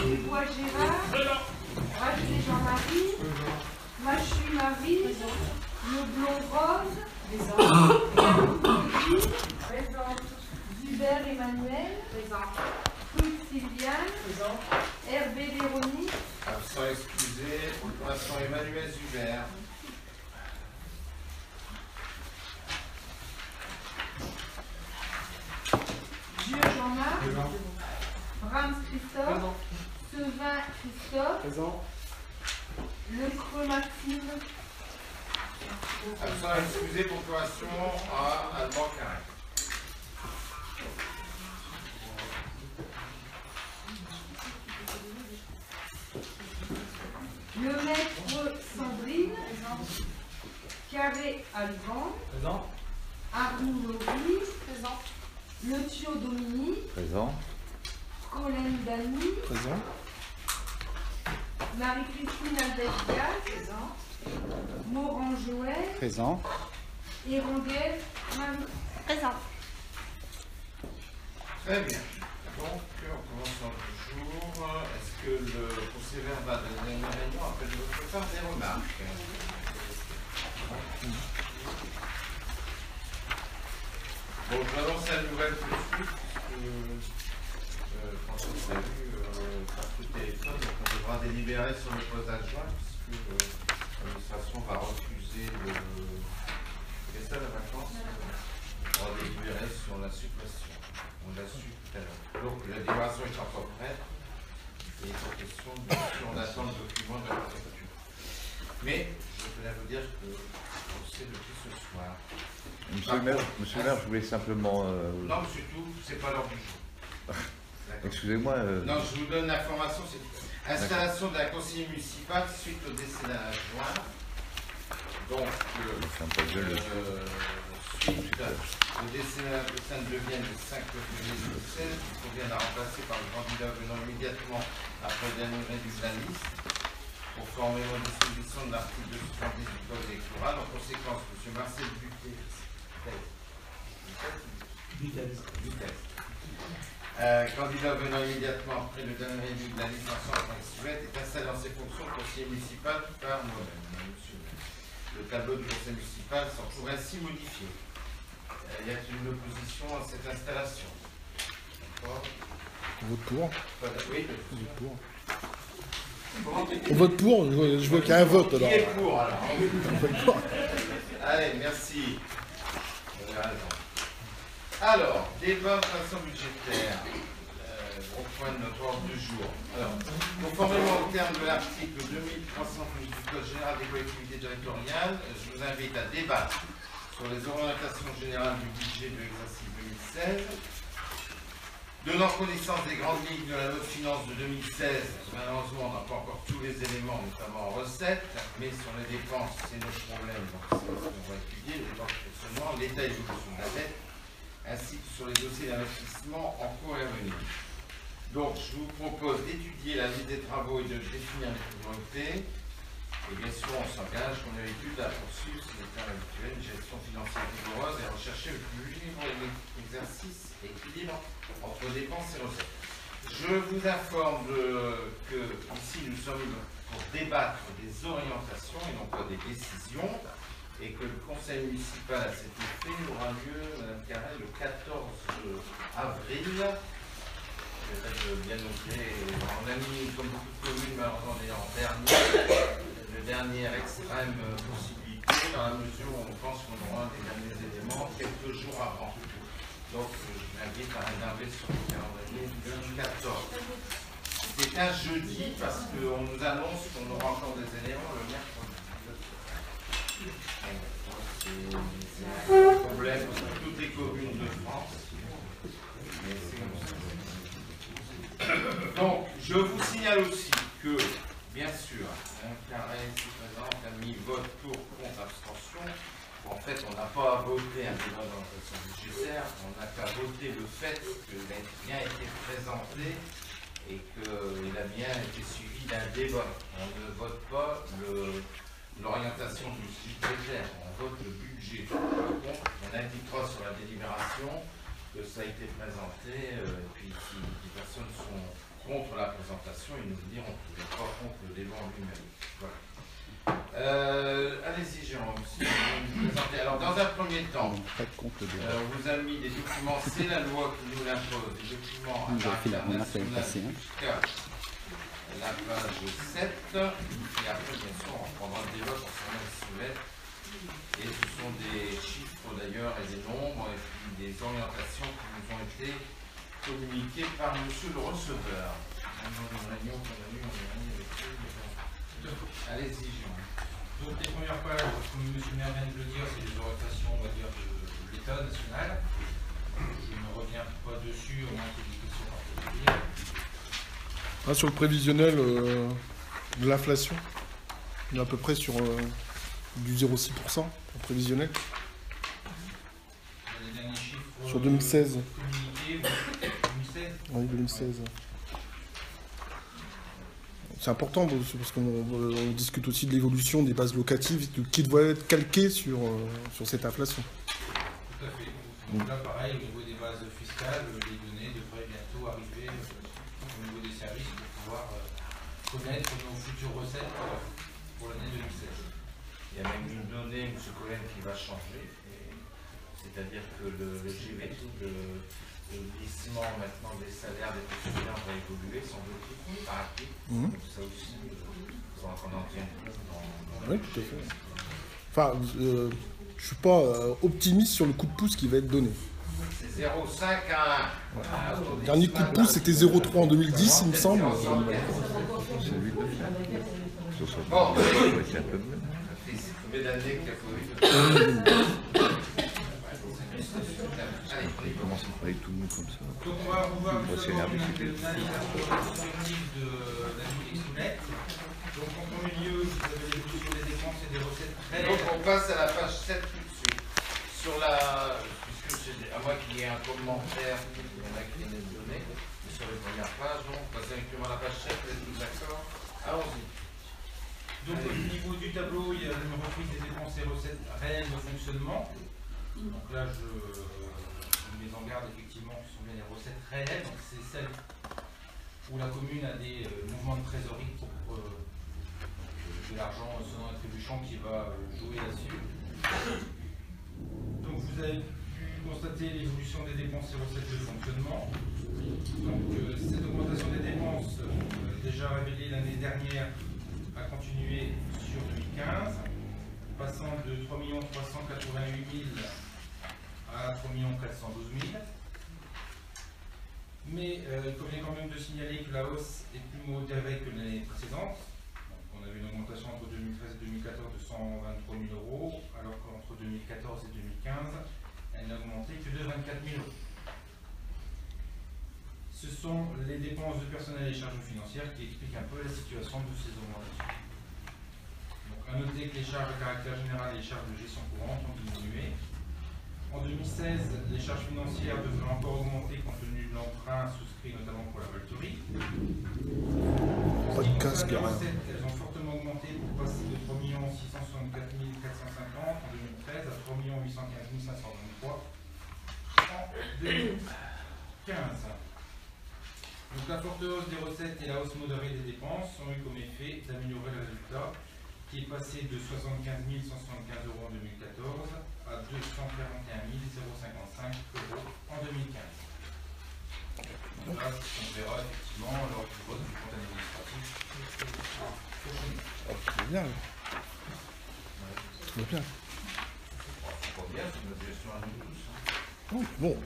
Dubois Gérard, Racheté Jean-Marie, Machu Marie, Leblond Rose, présente. Hubert Emmanuel, Ruth Sylviane, Hervé Véronique, absent excusé, pour l'instant Emmanuel Hubert. Dieu Jean-Marc, Brahms Christophe, Sevin Christophe, Présent. Lecreux Maxime, Absent excusé pour correction à Alban Carré. Lemaître Sandrine, Carré Alban, Présent. Arnoux Laurie, Le Thio Dominique, Présent. Colin Dany, Présent. Marie-Christine Aldefiat, Morand Joël, Présent. Erangel Marie. Présent. Très bien. Donc, on commence notre jour. Est-ce que le procès verbal de la dernière réunion appelle de votre part des remarques? Bon, je m'annonce la nouvelle tout de suite, parce que quand on s'est vu par tout téléphone, donc on devra délibérer sur le poste d'adjoint, puisque l'administration va refuser le. Qu'est-ce que c'est la vacance? On va délibérer sur la suppression. On l'a su tout à l'heure. Donc la délibération est encore prête. Et il est question de si on attend le document de la préfecture. Mais je tenais à vous dire que on sait depuis ce soir. Monsieur le maire, je voulais simplement. Non, monsieur Tout, c'est pas l'heure du jour. Excusez-moi. Non, je vous donne l'information, c'est installation d'un conseiller municipal suite au décès d'un adjoint. Donc, suite au décès de Sainte-Devienne le 5 février 2016, il convient de la remplacer par le candidat venant immédiatement après le dernier du de la liste, conformément aux dispositions de l'article 270 du Code électoral. En conséquence, M. Marcel candidat venant immédiatement après le dernier élu de la liste ensemble est installé dans ses fonctions de conseiller municipal par moi-même, monsieur. Le tableau du conseil municipal s'en trouve ainsi modifié. Y a-t-il une opposition à cette installation? D'accord. On vote pour. Oui, On vote pour, je vois qu'il y a un vote alors. Qui est pour alors? Allez, merci. Vous avez raison. Alors, débat de façon budgétaire. Au point de notre ordre du jour. Alors, conformément au terme de l'article 2312 du Code général des collectivités territoriales, je vous invite à débattre sur les orientations générales du budget de l'exercice 2016. Donnant connaissance des grandes lignes de la loi de finances de 2016, malheureusement, on n'a pas encore tous les éléments, notamment en recettes, mais sur les dépenses, c'est notre problème, donc c'est ce qu'on va étudier, les dépenses de fonctionnement, l'état et l'évolution de la dette, ainsi que sur les dossiers d'investissement en cours et à venir. Donc, je vous propose d'étudier la liste des travaux et de définir les priorités. Et bien sûr, on s'engage, comme d'habitude, à poursuivre, sur les termes habituels, une gestion financière rigoureuse et à rechercher le plus libre exercice équilibre entre dépenses et recettes. Je vous informe que ici, nous sommes pour débattre des orientations et non pas des décisions, et que le conseil municipal à cet effet aura lieu, Madame Carrel, le 14 avril. Bien noté, on a mis, comme beaucoup de communes, malheureusement, en dernière extrême possibilité, dans la mesure où on pense qu'on aura des derniers éléments quelques jours avant. Donc, je m'invite à réserver sur le calendrier le 14. C'est un jeudi, parce qu'on nous annonce qu'on aura encore des éléments le mercredi. C'est un problème pour toutes les communes de France. Mais c'est comme ça. Donc, je vous signale aussi que, bien sûr, Carré, ici présent, a mis vote pour, contre, abstention. En fait, on n'a pas à voter un débat d'orientation budgétaire, on n'a qu'à voter le fait qu'il a bien été présenté et qu'il a bien été suivi d'un débat. On ne vote pas l'orientation budgétaire, on vote le budget. Par contre, on indiquera sur la délibération que ça a été présenté, et puis si les personnes sont contre la présentation, ils nous diront qu'ils sont pas contre le débat en lui-même. Voilà. Allez-y, Jérôme, si vous voulez nous présenter. Alors, dans un premier temps, on vous a mis des documents, c'est la loi qui nous l'impose, des documents à caractère national jusqu'à la page 7. Et après, bien sûr, on reprendra le débat concernant les soulettes. Et ce sont des chiffres d'ailleurs et des nombres et puis des orientations qui nous ont été communiquées par monsieur le receveur. Allez-y, Jean. Donc les premières pages, comme M. le maire vient de le dire, c'est les orientations, on va dire, de l'État national. Je ne reviens pas dessus, au moins qu'il y ait des questions particulières. Ah, sur le prévisionnel de l'inflation, on est à peu près sur du 0,6% en prévisionnel. Les derniers chiffres sur 2016. Communiqués, 2016. Oui, 2016. C'est important parce qu'on discute aussi de l'évolution des bases locatives qui doivent être calquées sur cette inflation. Tout à fait. Donc là, pareil, au niveau des bases fiscales, les données devraient bientôt arriver au niveau des services pour pouvoir connaître nos futures recettes pour l'année 2016. Il y a même une donnée, M. Cohen, qui va changer. C'est-à-dire que le GVT, le glissement maintenant des salaires des fonctionnaires va évoluer, semble-t-il, par acquis. Ça aussi, il faudra qu'on en tienne compte dans oui, tout à fait. Enfin, je ne suis pas optimiste sur le coup de pouce qui va être donné. C'est 0,5 à 1. Le dernier coup de pouce, c'était 0,3 en 2010, il me semble. C'est lui le fait. Bon, C'est un peu mieux. c'est combien d'années qu'il y a Covid? Il commence à travailler tout le monde comme ça. Donc on va voir Moi, c'est énervé, c'était une analyse perspective de la musique soumette. Donc en premier lieu, vous avez l'évolution des dépenses et des recettes réelles. Donc on passe à la page 7 tout de suite. Sur la... Puisque à moins qu'il y ait un commentaire, il y en a qui viennent de donner, mais sur les premières pages, on passe directement à la page 7, vous êtes tous d'accord? Allons-y. Donc au niveau du tableau, il y a une reprise des dépenses et recettes réelles de fonctionnement. Donc là, je mets en garde effectivement que ce sont bien les recettes réelles. Donc c'est celles où la commune a des mouvements de trésorerie pour de l'argent sonnant et trébuchant qui va jouer là-dessus. Donc vous avez pu constater l'évolution des dépenses et recettes de fonctionnement. Donc cette augmentation des dépenses déjà révélée l'année dernière a continué sur 2015, passant de 3 388 000 à 3 412 000. Mais il convient quand même de signaler que la hausse est plus modérée que l'année précédente. Donc, on avait une augmentation entre 2013 et 2014 de 123 000 €, alors qu'entre 2014 et 2015, elle n'a augmenté que de 24 000 €. Ce sont les dépenses de personnel et charges financières qui expliquent un peu la situation de ces augmentations. Donc, à noter que les charges à caractère général et les charges de gestion courante ont diminué. En 2016, les charges financières devraient encore augmenter compte tenu de l'emprunt souscrit notamment pour la valterie. Pas de casque, les rien. recettes, elles ont fortement augmenté pour passer de 3 664 450 en 2013 à 3 815 523 en 2015. Donc la forte hausse des recettes et la hausse modérée des dépenses ont eu comme effet d'améliorer le résultat, qui est passé de 75 175 € en 2014 à 241 055 € en 2015. Donc là, on verra effectivement lors du vote du compte administratif. C'est bien. C'est bien. C'est pas bien, c'est notre gestion à nous tous. Oui, bon,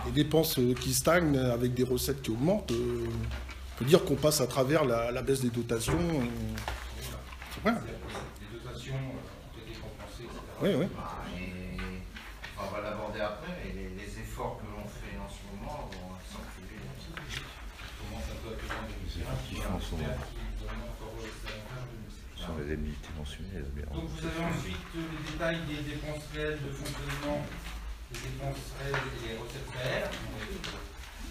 les dépenses qui stagnent avec des recettes qui augmentent, on peut dire qu'on passe à travers la baisse des dotations. C'est vrai. Les dotations ont été compensées, etc. Oui, oui. On va l'aborder après, mais les efforts que l'on fait en ce moment vont s'enculer. On commence un peu à faire des Qui sont encore les indemnités mensuelles, bien. Donc vous avez ensuite les détails des dépenses réelles de fonctionnement, les dépenses réelles et les recettes réelles.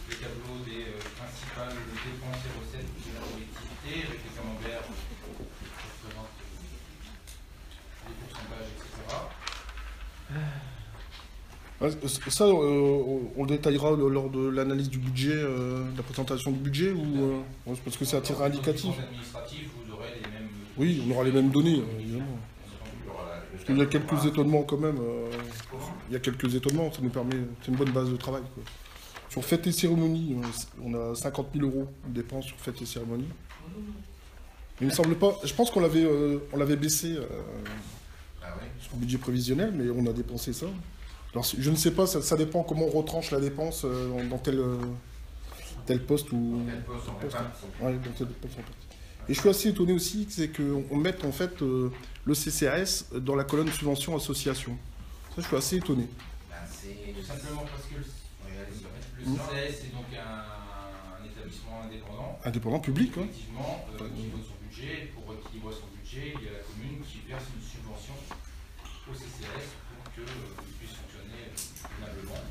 Les tableaux des principales dépenses et recettes de la collectivité avec les camemberts qui représentent les pourcentages, etc. Ça, on le détaillera lors de l'analyse du budget, de la présentation du budget, ou parce que c'est à titre indicatif. Administratif, vous aurez les mêmes. Oui, on aura les mêmes données, évidemment. Parce qu'il y a quelques étonnements quand même. Il y a quelques étonnements, ça nous permet. C'est une bonne base de travail, quoi. Sur fêtes et cérémonies, on a 50 000 € de dépenses sur fêtes et cérémonies. Il me semble pas. Je pense qu'on l'avait baissé sur le budget prévisionnel, mais on a dépensé ça. Alors, je ne sais pas, ça dépend comment on retranche la dépense dans tel poste ou. Quel poste on répartit. Ouais, dans tel poste on répartit. Et je suis assez étonné aussi, c'est qu'on mette en fait le CCAS dans la colonne subvention association. Ça, je suis assez étonné. Ben, c'est Tout simplement parce que le CCAS est donc un établissement indépendant. Indépendant public, hein. Effectivement, qui vote son budget. Pour équilibrer son budget, il y a la commune qui verse une subvention au CCAS pour qu'il puisse fonctionner convenablement.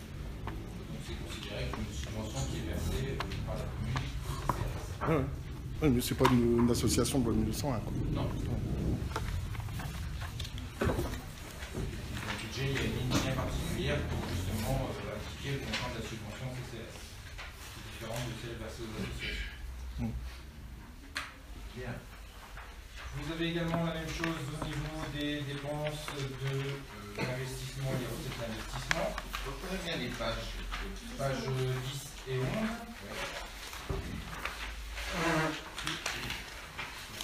Donc c'est considéré comme une subvention qui est versée par la commune au CCAS. Ouais. Oui, mais c'est pas une association de loi 1901, quoi. Non. Dans le budget, il y a une ligne bien particulière pour justement indiquer le montant de la subvention CCAS, qui est différente de celle versée aux associations. bien. Vous avez également la même chose au niveau des dépenses d'investissement et des recettes d'investissement. Reprenez bien les pages. Pages 10 et 11.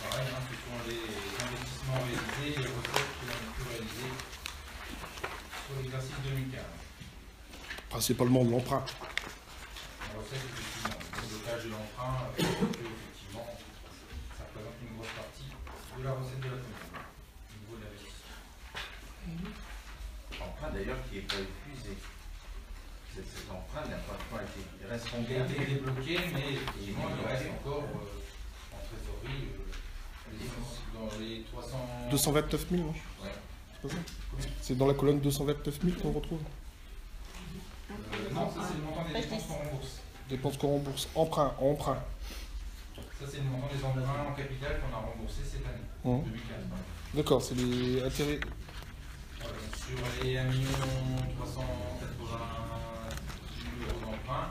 Pareil, hein, ce sont les investissements réalisés et les recettes que l'on a pu réaliser sur l'exercice 2015. Principalement de l'emprunt. En recette, effectivement, le blocage de l'emprunt, effectivement, ça représente une grosse partie de la recette de la commune, au niveau de l'investissement. Emprunt d'ailleurs qui n'est pas épuisé. Cet emprunt n'a pas été. Il reste Il a été engagé. débloqué, mais effectivement, il reste encore en trésorerie dans les 300. 229 000, non? Ouais. C'est pas ça? C'est dans la colonne 229 000 qu'on retrouve. Non, ça c'est le montant des dépenses qu'on rembourse. Dépenses qu'on rembourse. Emprunt. Ça c'est le montant des emprunts en capital qu'on a remboursé cette année, Mhm. 2015. D'accord, c'est les intérêts. Voilà, donc sur les 1 380 000 € d'emprunt,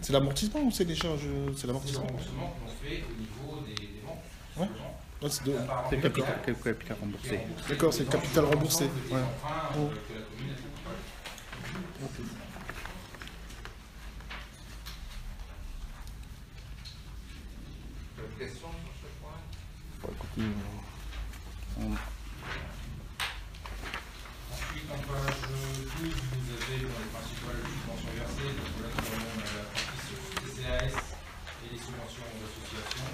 C'est l'amortissement ou c'est les charges? C'est c'est le l'amortissement. remboursement que l'on fait au niveau des ventes. Ouais. Ouais, c'est de- C'est le capital remboursé. D'accord, c'est le capital remboursé. Des Ouais. emprunts Oh. que la commune a fait. D'autres questions sur ce point? Bon, écoutez, Ensuite, en page 12, vous avez dans les principales subventions versées, donc là, nous avons la partie sur CCAS et les subventions aux associations.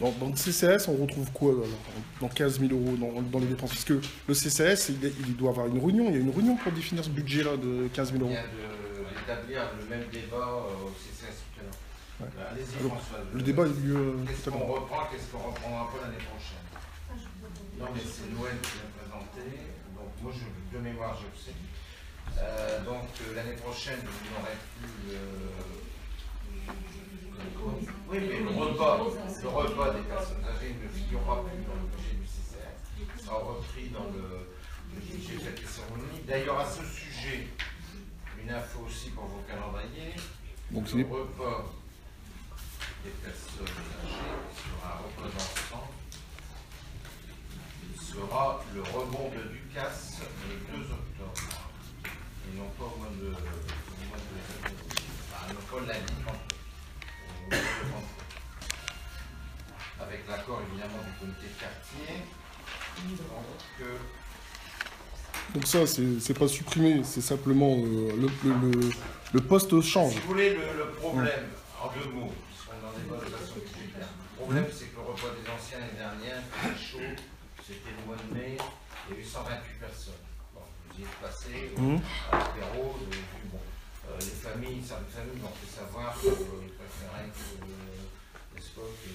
Dans le CCAS, on retrouve quoi alors, dans 15 000 € dans les dépenses? Parce que le CCAS, il doit avoir une réunion. Il y a une réunion pour définir ce budget-là de 15 000 On €. vient d'établir le même débat au CCS tout à l'heure. Ouais. Allez-y, Alors, François. Le débat a eu lieu Qu'est-ce tout à qu'on l'heure. reprend, qu'est-ce qu'on reprendra pas l'année prochaine? Non, mais c'est Noël qui l'a présenté. Donc, moi, de mémoire, je le sais. Donc, l'année prochaine, vous n'aurez plus oui, mais le repas des personnes âgées ne figurera plus dans le budget du CCR. Il sera repris dans le budget de la cérémonie. D'ailleurs, à ce sujet, une info aussi pour vos calendriers. Donc, Le repas des personnes âgées sera un repas d'ensemble. Il sera le rebond de Ducasse le 2 octobre. Et non pas au mois de non pas lundi, avec l'accord évidemment du comité de quartier. Donc ça, c'est pas supprimé, c'est simplement le poste change. Si vous voulez, le problème, en deux mots, puisqu'on est dans des valorisation budgétaire, le problème c'est que le repas des anciens l'année dernière, c'était chaud, c'était le mois de mai, il y a eu 128 personnes. Bon, vous y êtes passé, à l'apéro, vous avez vu, bon, les familles, certaines familles m'ont fait savoir qu'ils préféraient que, n'est-ce pas, que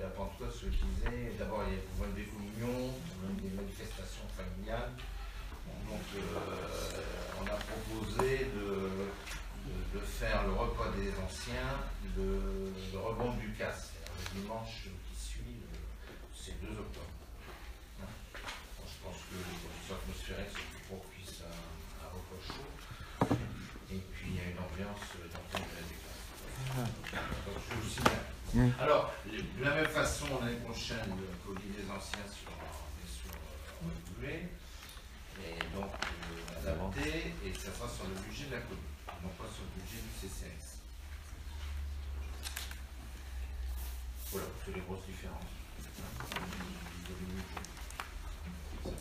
la Pentecôte soit utilisée. D'abord, il y a le problème des communions, le problème des manifestations familiales. Donc, on a proposé de faire le repas des anciens, le rebond du casse, le dimanche qui suit, c'est 2 octobre. Hein, bon, je pense que conditions atmosphériques sont plus propices à repos chaud. Et puis il y a une ambiance d'entente de la déclaration. Donc je vous signale. Alors, de la même façon, l'année prochaine, le colis des anciens sera bien sûr régulé. Et donc adapté, et ça sera sur le budget de la commune, non pas sur le budget du CCS. Voilà, c'est les grosses différences.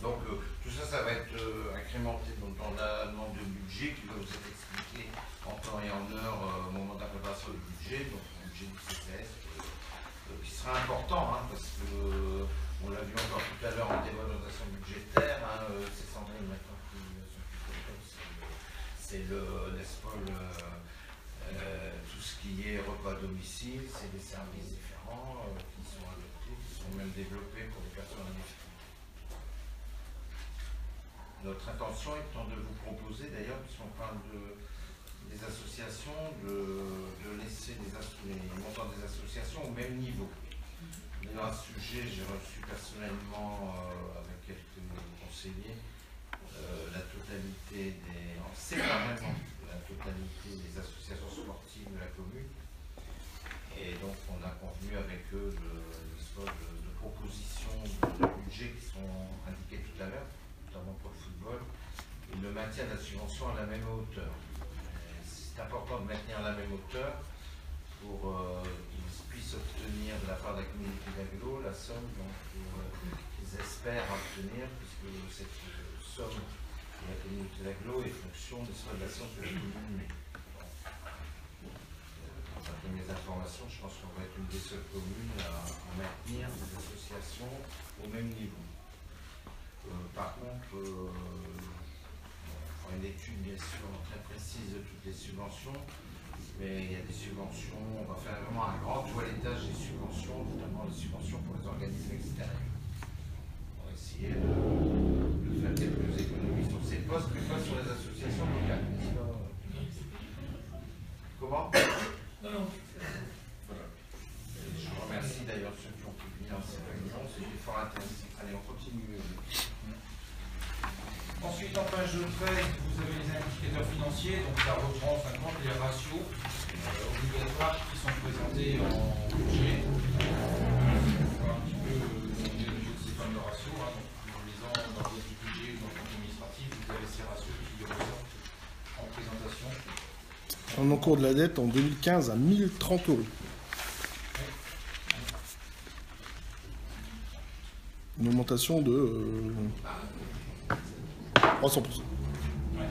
Donc tout ça, ça va être incrémenté dans la demande de budget qui va vous être expliqué en temps et en heure au moment de la préparation du budget, donc le budget du CCS, qui sera important, hein, parce que on l'a vu encore tout à l'heure en dévalorisation budgétaire, hein, c'est Sandrine maintenant qui c'est l'ESPOL, tout ce qui est repas à domicile, c'est des services différents qui sont adoptés, qui sont même développés pour les personnes en difficulté. Notre intention étant de vous proposer, d'ailleurs, puisqu'on parle des associations, de laisser les montants des associations au même niveau. D'ailleurs, à ce sujet, j'ai reçu personnellement, avec quelques conseillers, la totalité séparément, la totalité des associations sportives de la commune. Et donc, on a convenu avec eux de propositions de budget qui sont indiquées tout à l'heure, notamment pour le football, et le maintien de la subvention à la même hauteur. C'est important de maintenir à la même hauteur pour qu'ils puissent obtenir de la part de la communauté d'Aglo la somme qu'ils espèrent obtenir, puisque cette somme de la communauté d'Aglo est fonction des soldations que la commune met. Dans les premières informations, je pense qu'on va être une des seules communes à maintenir des associations au même niveau. Par contre, on fera une étude bien sûr très précise de toutes les subventions, mais il y a des subventions, on va faire vraiment un grand toilettage des subventions, notamment les subventions pour les organismes extérieurs. On va essayer de faire quelques économies sur ces postes, mais pas sur les associations locales. Comment? Non. Voilà. Je remercie d'ailleurs ceux qui ont pu venir à cette réunion, c'était fort intéressant. Allez, on continue. Ensuite, en page 13, vous avez les indicateurs financiers, donc ça reprend en fin de compte les ratios obligatoires qui sont présentés en budget. On voit un petit peu le niveau de ces fameux ratios, hein, donc les ans dans votre budget ou dans le compte administratif, vous avez ces ratios qui ressortent en présentation. Un encours de la dette en 2015 à 1030 €. Une augmentation de 300%. Ouais.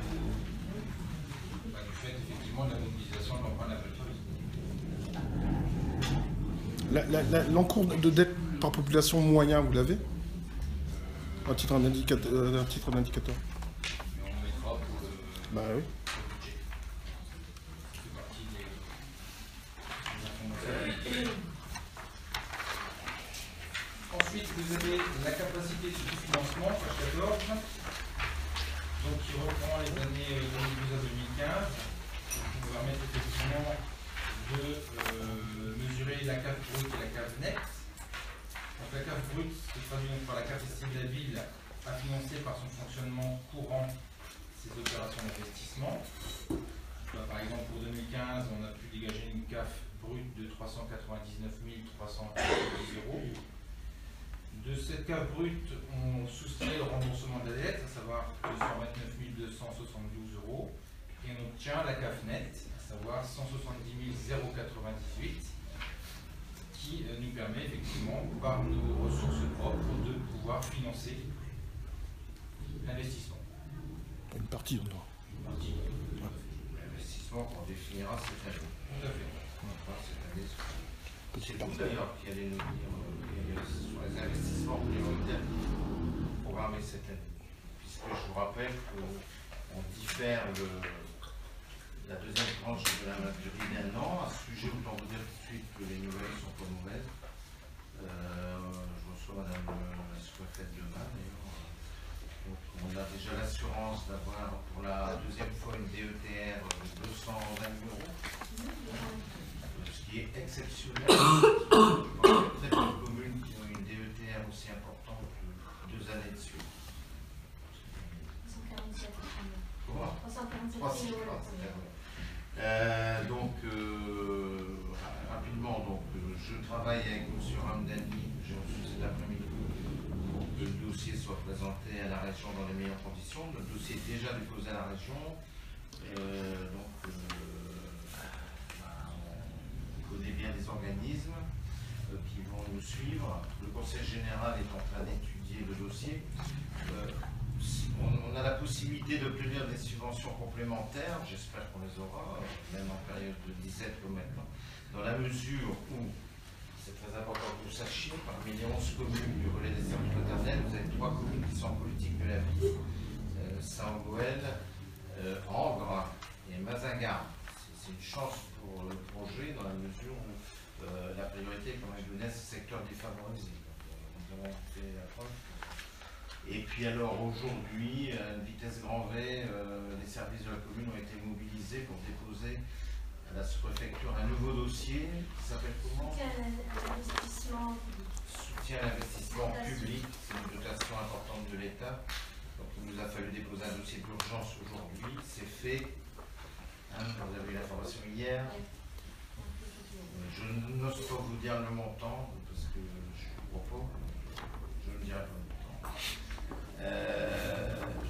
Du fait effectivement de la mobilisation de l'emprunt d'appel. L'encours de dette par population moyen, vous l'avez? Un titre d'indicateur. Mais on mettra pour le Bah oui. budget. Ça fait partie des informations. Ensuite, vous avez la capacité de financement, page 14, donc qui reprend les années 2012 à 2015, qui vous permettre effectivement de mesurer la cave brute et la cave nette. Donc la cave brute se traduit donc par la capacité de la ville à financer par son fonctionnement courant ses opérations d'investissement. Par exemple, pour 2015, on a pu dégager une CAF brute de 399 370 €. De cette CAF brute, on soustrait le remboursement de la dette, à savoir 229 272 €, et on obtient la CAF nette, à savoir 170 098, qui nous permet effectivement, par nos ressources propres, de pouvoir financer l'investissement. Une partie, on doit. Une partie. L'investissement qu'on définira cette année. Tout à fait. Cette année, c'est vous d'ailleurs qui allez nous dire sur les investissements prioritaires programmés cette année. Puisque je vous rappelle qu'on diffère la deuxième tranche de la durée d'1 an. À ce sujet, autant vous dire tout de suite que les nouvelles sont pas mauvaises. Je reçois Madame la sous-préfète demain d'ailleurs. Donc on a déjà l'assurance d'avoir pour la deuxième fois une DETR de 220 €. Ce qui est exceptionnel. Je pense qu'il y a très peu de communes qui ont une DETR aussi importante 2 années de suite. Rapidement, je travaille avec M. Ramdani, j'ai reçu cet après-midi, pour que le dossier soit présenté à la région dans les meilleures conditions. Le dossier est déjà déposé à la région. On connaît bien les organismes qui vont nous suivre. Le Conseil général est en train d'étudier le dossier. On a la possibilité d'obtenir des subventions complémentaires, j'espère qu'on les aura, même en période de disette comme maintenant, dans la mesure où, c'est très important que vous sachiez, parmi les 11 communes du relais des services maternels, vous avez 3 communes qui sont en politique de la vie, Saint-Goël, Angres et Mazingarbe. C'est une chance pour le projet dans la mesure où la priorité est quand même donnée à ce secteur défavorisé. Nous avons fait la preuve. Et puis alors aujourd'hui, à une vitesse grand V, les services de la commune ont été mobilisés pour déposer à la sous-préfecture un nouveau dossier qui s'appelle comment ? Soutien à l'investissement public. C'est une dotation importante de l'État. Donc il nous a fallu déposer un dossier d'urgence aujourd'hui. C'est fait. Vous avez eu l'information hier. Je n'ose pas vous dire le montant parce que je suis propos. Je ne dirai pas le montant.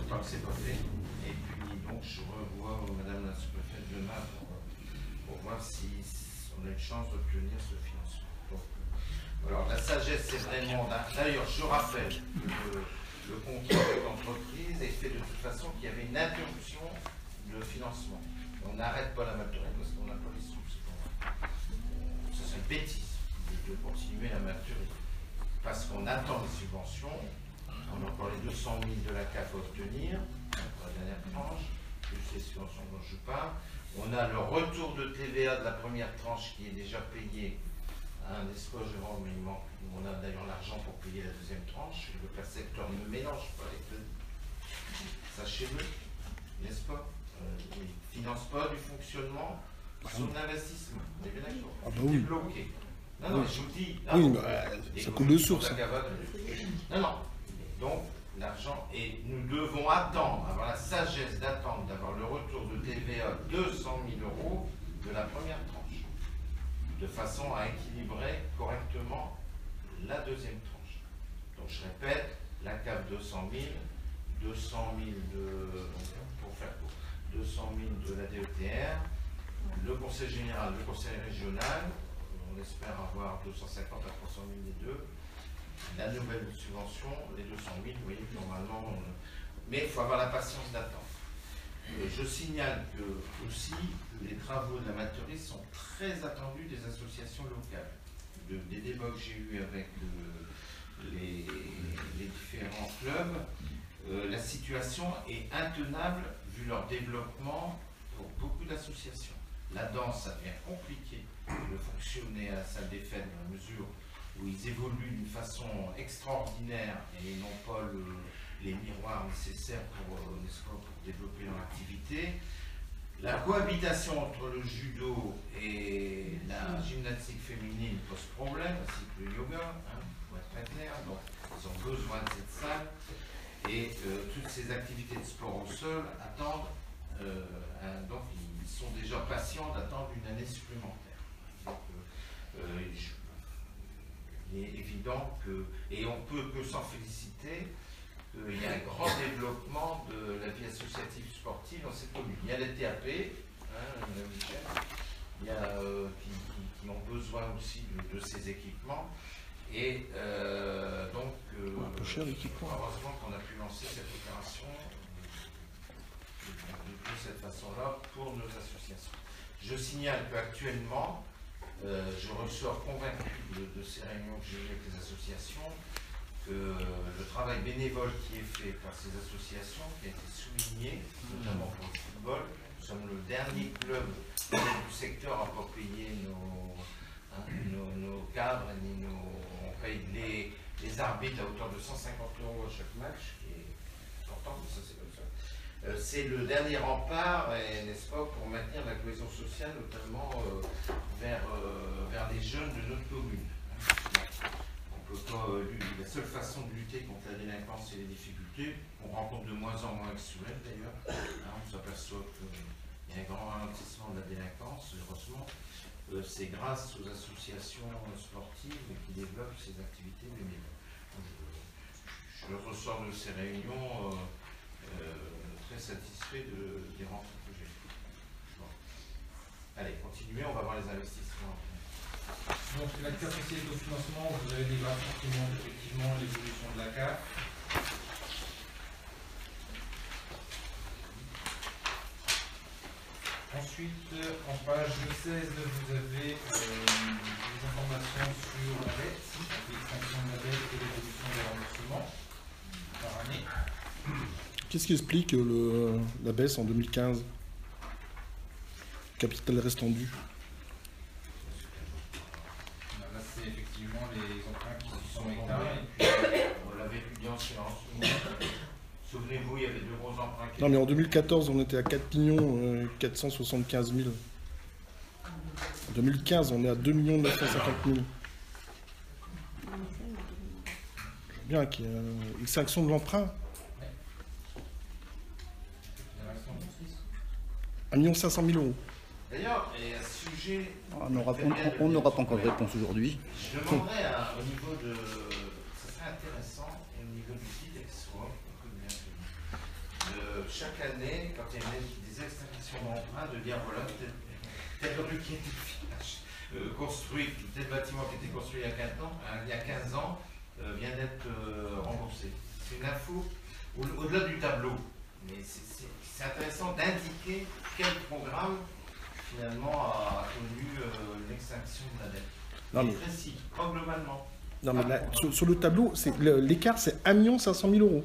Tant que c'est pas fait. Et puis donc je revois Madame la sous-préfète demain pour voir si on a une chance d'obtenir ce financement. Donc, alors la sagesse c'est vraiment. D'ailleurs je rappelle que le contrat de l'entreprise est fait de toute façon qu'il y avait une interruption de financement. On n'arrête pas la maturation parce qu'on n'a pas les sous. Ça c'est une bêtise de continuer la maturation. Parce qu'on attend les subventions. On a encore les 200 000 de la CAF à obtenir, pour la dernière tranche, plus les subventions dont je parle. On a le retour de TVA de la première tranche qui est déjà payé. N'est-ce pas, Jérôme? On a d'ailleurs l'argent pour payer la deuxième tranche. Le percepteur ne mélange pas les deux. Sachez-le, n'est-ce pas? Il ne finance pas du fonctionnement, son investissement. On est bien d'accord? Ah bah oui. Bloqué. Non, non, je vous dis. Oui, ça coule de source. Non, non. Donc, l'argent, et nous devons attendre, avoir la sagesse d'attendre d'avoir le retour de TVA 200 000 € de la première tranche, de façon à équilibrer correctement la deuxième tranche. Donc, je répète, la CAF 200 000, 200 000 pour faire court, 200 000 de la DETR, le Conseil général, le Conseil régional, on espère avoir 250 à 300 000 des deux. La nouvelle subvention, les 200 000, vous voyez, normalement, mais il faut avoir la patience d'attendre. Je signale que aussi les travaux de la maturation sont très attendus des associations locales. Des débats que j'ai eus avec les différents clubs, la situation est intenable vu leur développement pour beaucoup d'associations. La danse, ça devient compliqué de fonctionner à la salle des fêtes dans la mesure où ils évoluent d'une façon extraordinaire et n'ont pas les miroirs nécessaires pour développer leur activité. La cohabitation entre le judo et la gymnastique féminine pose problème, ainsi que le yoga, pour être très clair. Donc, ils ont besoin de cette salle. Et toutes ces activités de sport au sol attendent, donc ils sont déjà patients d'attendre une année supplémentaire. Donc, il est évident que, et on peut que s'en féliciter, qu'il y a un grand développement de la vie associative sportive dans cette commune. Il y a les TAP, il y a qui ont besoin aussi de ces équipements. Et donc, un peu cher l'équipement. Heureusement qu'on a pu lancer cette opération de cette façon-là pour nos associations. Je signale qu'actuellement, je ressors convaincu de ces réunions que j'ai eues avec les associations, que le travail bénévole qui est fait par ces associations, qui a été souligné, notamment pour le football, nous sommes le dernier club du secteur à ne pas payer nos cadres, on paye les arbitres à hauteur de 150 € à chaque match, qui est important, mais ça c'est comme ça. C'est le dernier rempart, n'est-ce pas, pour maintenir la cohésion sociale, notamment vers les jeunes de notre commune. On peut pas, la seule façon de lutter contre la délinquance et les difficultés, on rencontre de moins en moins actuelles d'ailleurs, on s'aperçoit qu'il France, heureusement, c'est grâce aux associations sportives qui développent ces activités bénévoles. Je ressors de ces réunions très satisfait des rencontres que j'ai faites. Bon. Allez, continuez, on va voir les investissements. Donc, la capacité de financement, vous avez des graphiques qui montrent effectivement l'évolution de la CAF. Ensuite, en page 16, vous avez des informations sur la dette, l'extinction de la dette et l'évolution des remboursements par année. Qu'est-ce qui explique la baisse en 2015? Capital restant dû. Là, c'est effectivement les emprunts qui se sont hectares. On l'avait étudié en séance. Souvenez-vous, il y avait deux gros emprunts. Non, mais en 2014, on était à 4 475 000. En 2015, on est à 2 950 000. Bien qu'il y ait une extinction de l'emprunt. 1 500 000 euros. D'ailleurs, et à ce sujet, On n'aura pas encore de réponse aujourd'hui. je demanderais au niveau de. Ça serait intéressant, au niveau du Didexo, de chaque année, quand il y a des extinctions d'emprunt, de dire voilà, telle rue qui était construite, tel bâtiment qui était construit il y a 15 ans, vient d'être remboursé. C'est une info au-delà du tableau. Mais c'est intéressant d'indiquer quel programme finalement a connu l'extinction de la dette. Non, mais, Précis, pas globalement. non, mais là, sur le tableau, l'écart, c'est 1 500 000 euros.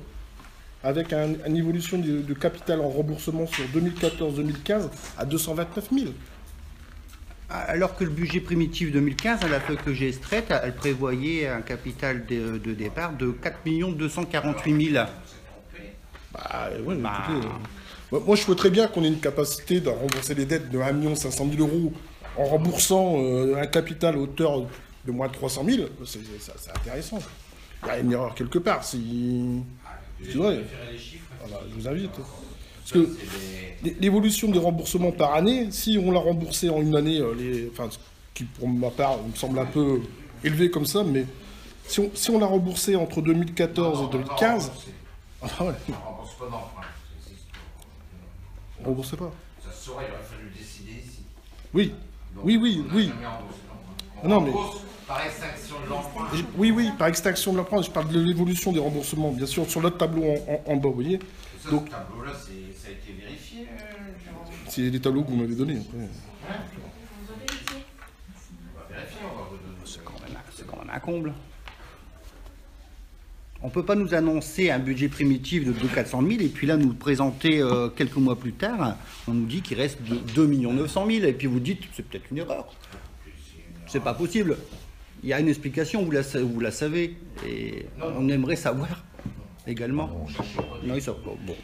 Avec une évolution de capital en remboursement sur 2014-2015 à 229 000. Alors que le budget primitif 2015, à la feuille que j'ai extraite, elle prévoyait un capital de départ de 4 248 000. Bah, ouais, écoutez, moi, je souhaiterais bien qu'on ait une capacité de rembourser les dettes de 1 500 000 euros en remboursant un capital à hauteur de moins de 300 000. C'est intéressant. Il y a une erreur quelque part. C'est vrai. Les chiffres. Voilà, je vous invite. Parce que l'évolution des remboursements par année, si on l'a remboursé en une année, enfin, ce qui pour ma part me semble un peu élevé comme ça, mais si on l'a remboursé entre 2014 et 2015, ah ouais, On ne rembourse pas d'emprunt. on ne remboursait pas. Ça se saurait, il aurait fallu le décider ici. Oui, Donc, oui. On n'a jamais remboursé l'emprunt. On Non, mais- rembourse par extinction de l'emprunt. Oui, par extinction de l'emprunt, je parle de l'évolution des remboursements, bien sûr, sur l'autre tableau en bas, vous voyez. Ça, Donc- ce tableau-là, ça a été vérifié, Jérôme. C'est les tableaux que vous m'avez donnés. Après. Hein On va vérifier, on va vous donner. C'est quand même un comble. On ne peut pas nous annoncer un budget primitif de 400 000 et puis là nous présenter quelques mois plus tard, on nous dit qu'il reste 2 900 000 et puis vous dites c'est peut-être une erreur. C'est pas possible. Il y a une explication, vous la savez et on aimerait savoir également. Non, ça, bon,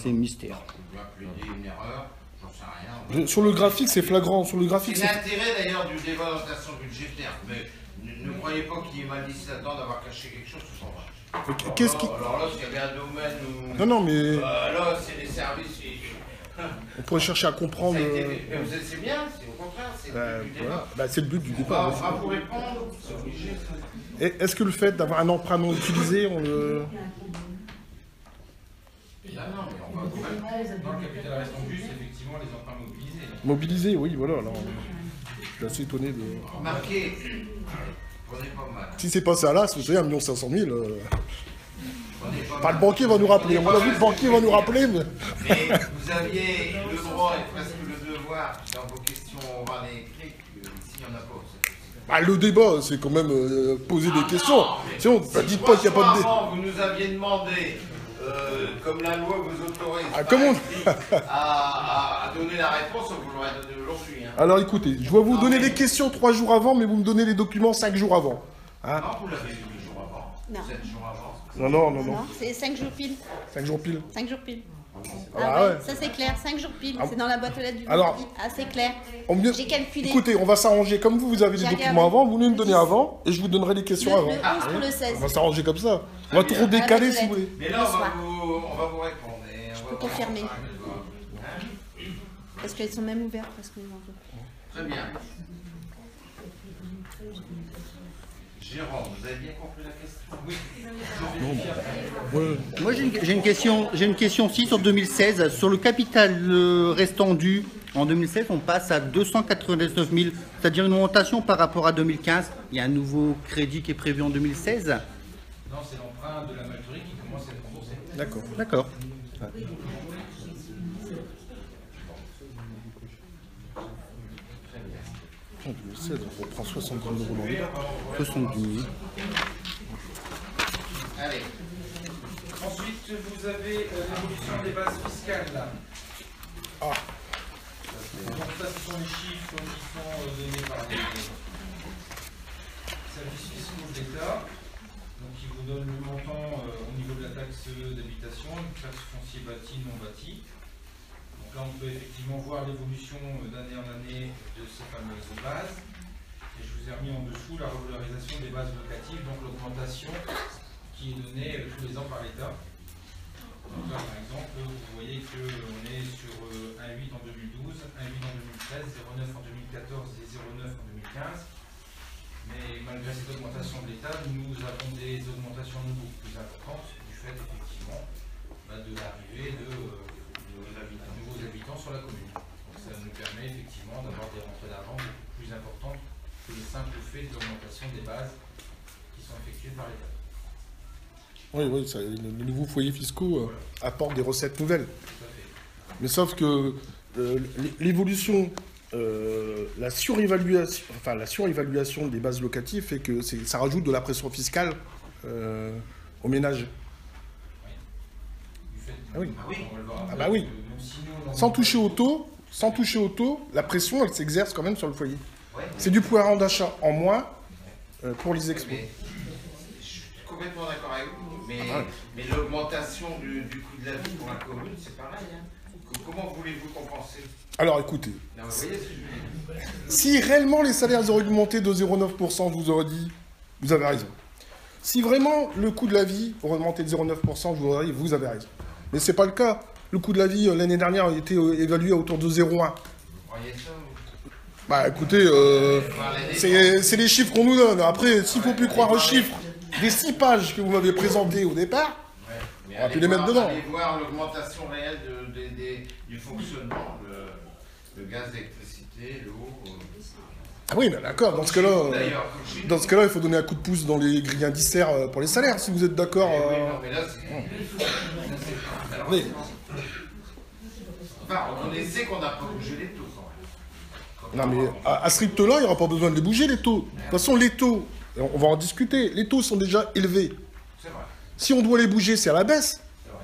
c'est mystère. On doit plaider une erreur, j'en sais rien. Sur le graphique, c'est flagrant. Sur le graphique, C'est c'est... l'intérêt d'ailleurs du débat d'orientation budgétaire, mais ne croyez pas qu'il y ait mal dit là-dedans d'avoir caché quelque chose, ce sont vrai. Qu'est-ce qui... Alors là, s'il y avait un domaine où... Non, non, mais là, c'est les services... on pourrait chercher à comprendre... Ça a été... Mais c'est bien, c'est au contraire, c'est le but du débat. c'est le but du On départ. va vous répondre, c'est obligé. Et est-ce que le fait d'avoir un emprunt non utilisé, on le... Là, non, mais on va vous répondre. Dans le capital restant dû, c'est effectivement les emprunts mobilisés. Mobilisé, oui, voilà. Alors, je suis assez étonné de... Remarquez, prenez pas mal. Si c'est pas ça là, c'est 1 500 000. Prenez pas Enfin, le mal. banquier va nous rappeler. On a vu le banquier va nous rappeler, mais... Mais vous aviez le droit et presque le devoir, dans vos questions orales et écrites, ici il n'y en a pas. Bah, le débat, c'est quand même poser des questions. Non, mais Sinon, si dites pas qu'il n'y a pas de débat. avant, vous nous aviez demandé, comme la loi vous autorise, Ah, par comment écrit, à donner la réponse, on vous l'aurait donné aujourd'hui. Hein. Alors écoutez, je vais vous donner les questions 3 jours avant, mais vous me donnez les documents 5 jours avant. Hein? Non, vous l'avez eu 2 jours avant. Non. 7 jours avant. Non. Non, c'est 5 jours pile. 5 jours pile. 5 jours pile. Ah ouais. Ça c'est clair, 5 jours pile. Ah. C'est dans la boîte aux lettres du Alors- vendredi. Ah, c'est clair. J'ai calculé. Écoutez, on va s'arranger comme vous avez les J'ai documents regardé. avant, vous nous donner avant, et je vous donnerai les questions Le avant. 11 pour le 16. On va s'arranger comme ça. On va tout redécaler Ah, si vous voulez. Mais là, on va vous répondre. Et on va peux confirmer. Parce qu'elles sont même ouvertes, parce que les enveloppes. Très bien. Jérôme, vous avez bien compris la question? Oui. Moi, j'ai une question aussi sur 2016. Sur le capital restant dû, en 2016, on passe à 299 000, c'est-à-dire une augmentation par rapport à 2015. Il y a un nouveau crédit qui est prévu en 2016. Non, c'est l'emprunt de la Malterie qui commence à être remboursé. D'accord. D'accord. En 2016, on reprend 70 000 € dans les banques. 70 000. Allez. Ensuite, vous avez l'évolution des bases fiscales là. Ah. Donc ça, ce sont les chiffres qui sont donnés par les services fiscaux de l'État. Donc ils vous donnent le montant au niveau de la taxe d'habitation, une taxe foncier bâti, non bâti. Donc là, on peut effectivement voir l'évolution d'année en année de ces fameuses bases. Et je vous ai remis en dessous la revalorisation des bases locatives, donc l'augmentation qui est donnée tous les ans par l'État. Donc là, par exemple, vous voyez qu'on est sur 1,8 en 2012, 1,8 en 2013, 0,9 en 2014 et 0,9 en 2015. Mais malgré cette augmentation de l'État, nous avons des augmentations de beaucoup plus importantes du fait effectivement de l'arrivée de nouveaux habitants sur la commune. Donc ça nous permet effectivement d'avoir des rentrées d'argent beaucoup plus importantes que le simple fait de l'augmentation des bases qui sont effectuées par l'État. Oui, les nouveaux foyers fiscaux apportent des recettes nouvelles. Tout à fait. Mais sauf que l'évolution, la surévaluation des bases locatives fait que ça rajoute de la pression fiscale aux ménages. Ah oui. Ah bah oui. Sans toucher au taux, la pression, elle s'exerce quand même sur le foyer. C'est du pouvoir d'achat en moins pour les expos. Je suis complètement d'accord avec vous, mais l'augmentation du coût de la vie pour la commune, c'est pareil. Hein. Comment voulez-vous compenser? Alors écoutez, non, vous voyez ce que je veux dire. Si réellement les salaires auraient augmenté de 0,9%, je vous aurais dit, vous avez raison. Si vraiment le coût de la vie aurait augmenté de 0,9%, je vous aurais dit, vous avez raison. Mais ce n'est pas le cas. Le coût de la vie, l'année dernière, a été évalué à autour de 0,1. Vous croyez ça? Bah écoutez, c'est les chiffres qu'on nous donne. Après, s'il ne faut plus croire aux chiffres des 6 pages que vous m'avez présentées au départ, on va plus les mettre dedans. Allez voir l'augmentation réelle du fonctionnement, le gaz, l'électricité, l'eau. Ah oui, mais d'accord, dans ce cas-là, il faut donner un coup de pouce dans les grilles indiciaires pour les salaires, si vous êtes d'accord. Non, mais là, c'est... Enfin, on essaie qu'on n'a pas bougé les taux, quand même. Non, mais à ce rythme-là, il n'y aura pas besoin de les bouger, les taux. De toute façon, les taux, on va en discuter, les taux sont déjà élevés. C'est vrai. Si on doit les bouger, c'est à la baisse. C'est vrai.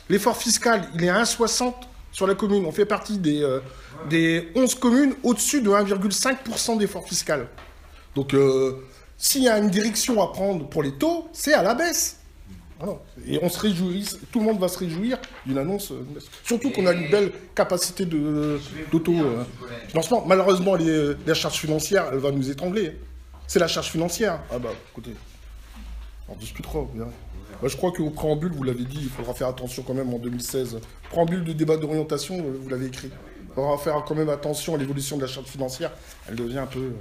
L'effort fiscal, il est à 1,60 sur la commune. On fait partie des 11 communes au-dessus de 1,5% d'effort fiscal. Donc, s'il y a une direction à prendre pour les taux, c'est à la baisse. Voilà. Et on se réjouit, tout le monde va se réjouir d'une annonce. Surtout qu'on a une belle capacité d'auto-financement. Malheureusement, la charge financière, elle va nous étrangler. C'est la charge financière. Ah bah, écoutez, on discutera, vous verrez. Bah, je crois qu'au préambule, vous l'avez dit, il faudra faire attention quand même en 2016. Préambule de débat d'orientation, vous l'avez écrit. Il faudra faire quand même attention à l'évolution de la charge financière. Elle devient un peu...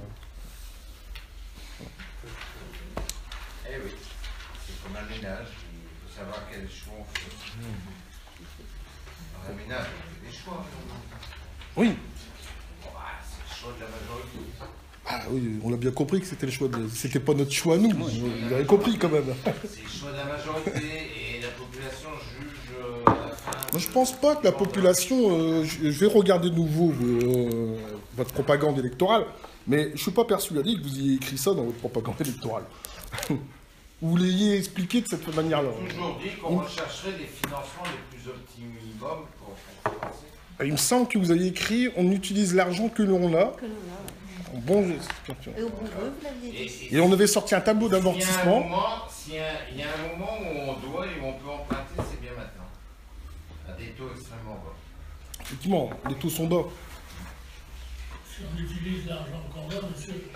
Eh oui, c'est comme un ménage, il faut savoir quel choix on fait. Dans un ménage, on fait des choix. Oui. Bon, bah, c'est le choix de la majorité. Ah oui, on a bien compris que c'était le choix de... C'était pas notre choix à nous. Vous avez compris quand même. C'est le choix de la majorité et la population juge la fin. Moi, je pense pas que la population... je vais regarder de nouveau votre propagande électorale, mais je suis pas persuadé que vous ayez écrit ça dans votre propagande électorale. Vous l'ayez expliqué de cette manière-là. Toujours dit qu'on rechercherait des financements les plus optimum pour financer. Il me semble que vous avez écrit « On utilise l'argent que l'on a ». Bon geste. Et au bout vous l'aviez dit. Et on avait sorti un tableau d'amortissement. Il y a un moment où on doit et où on peut emprunter, c'est bien maintenant. À des taux extrêmement bas. Effectivement, les taux sont bas. Si on utilise l'argent qu'on a, monsieur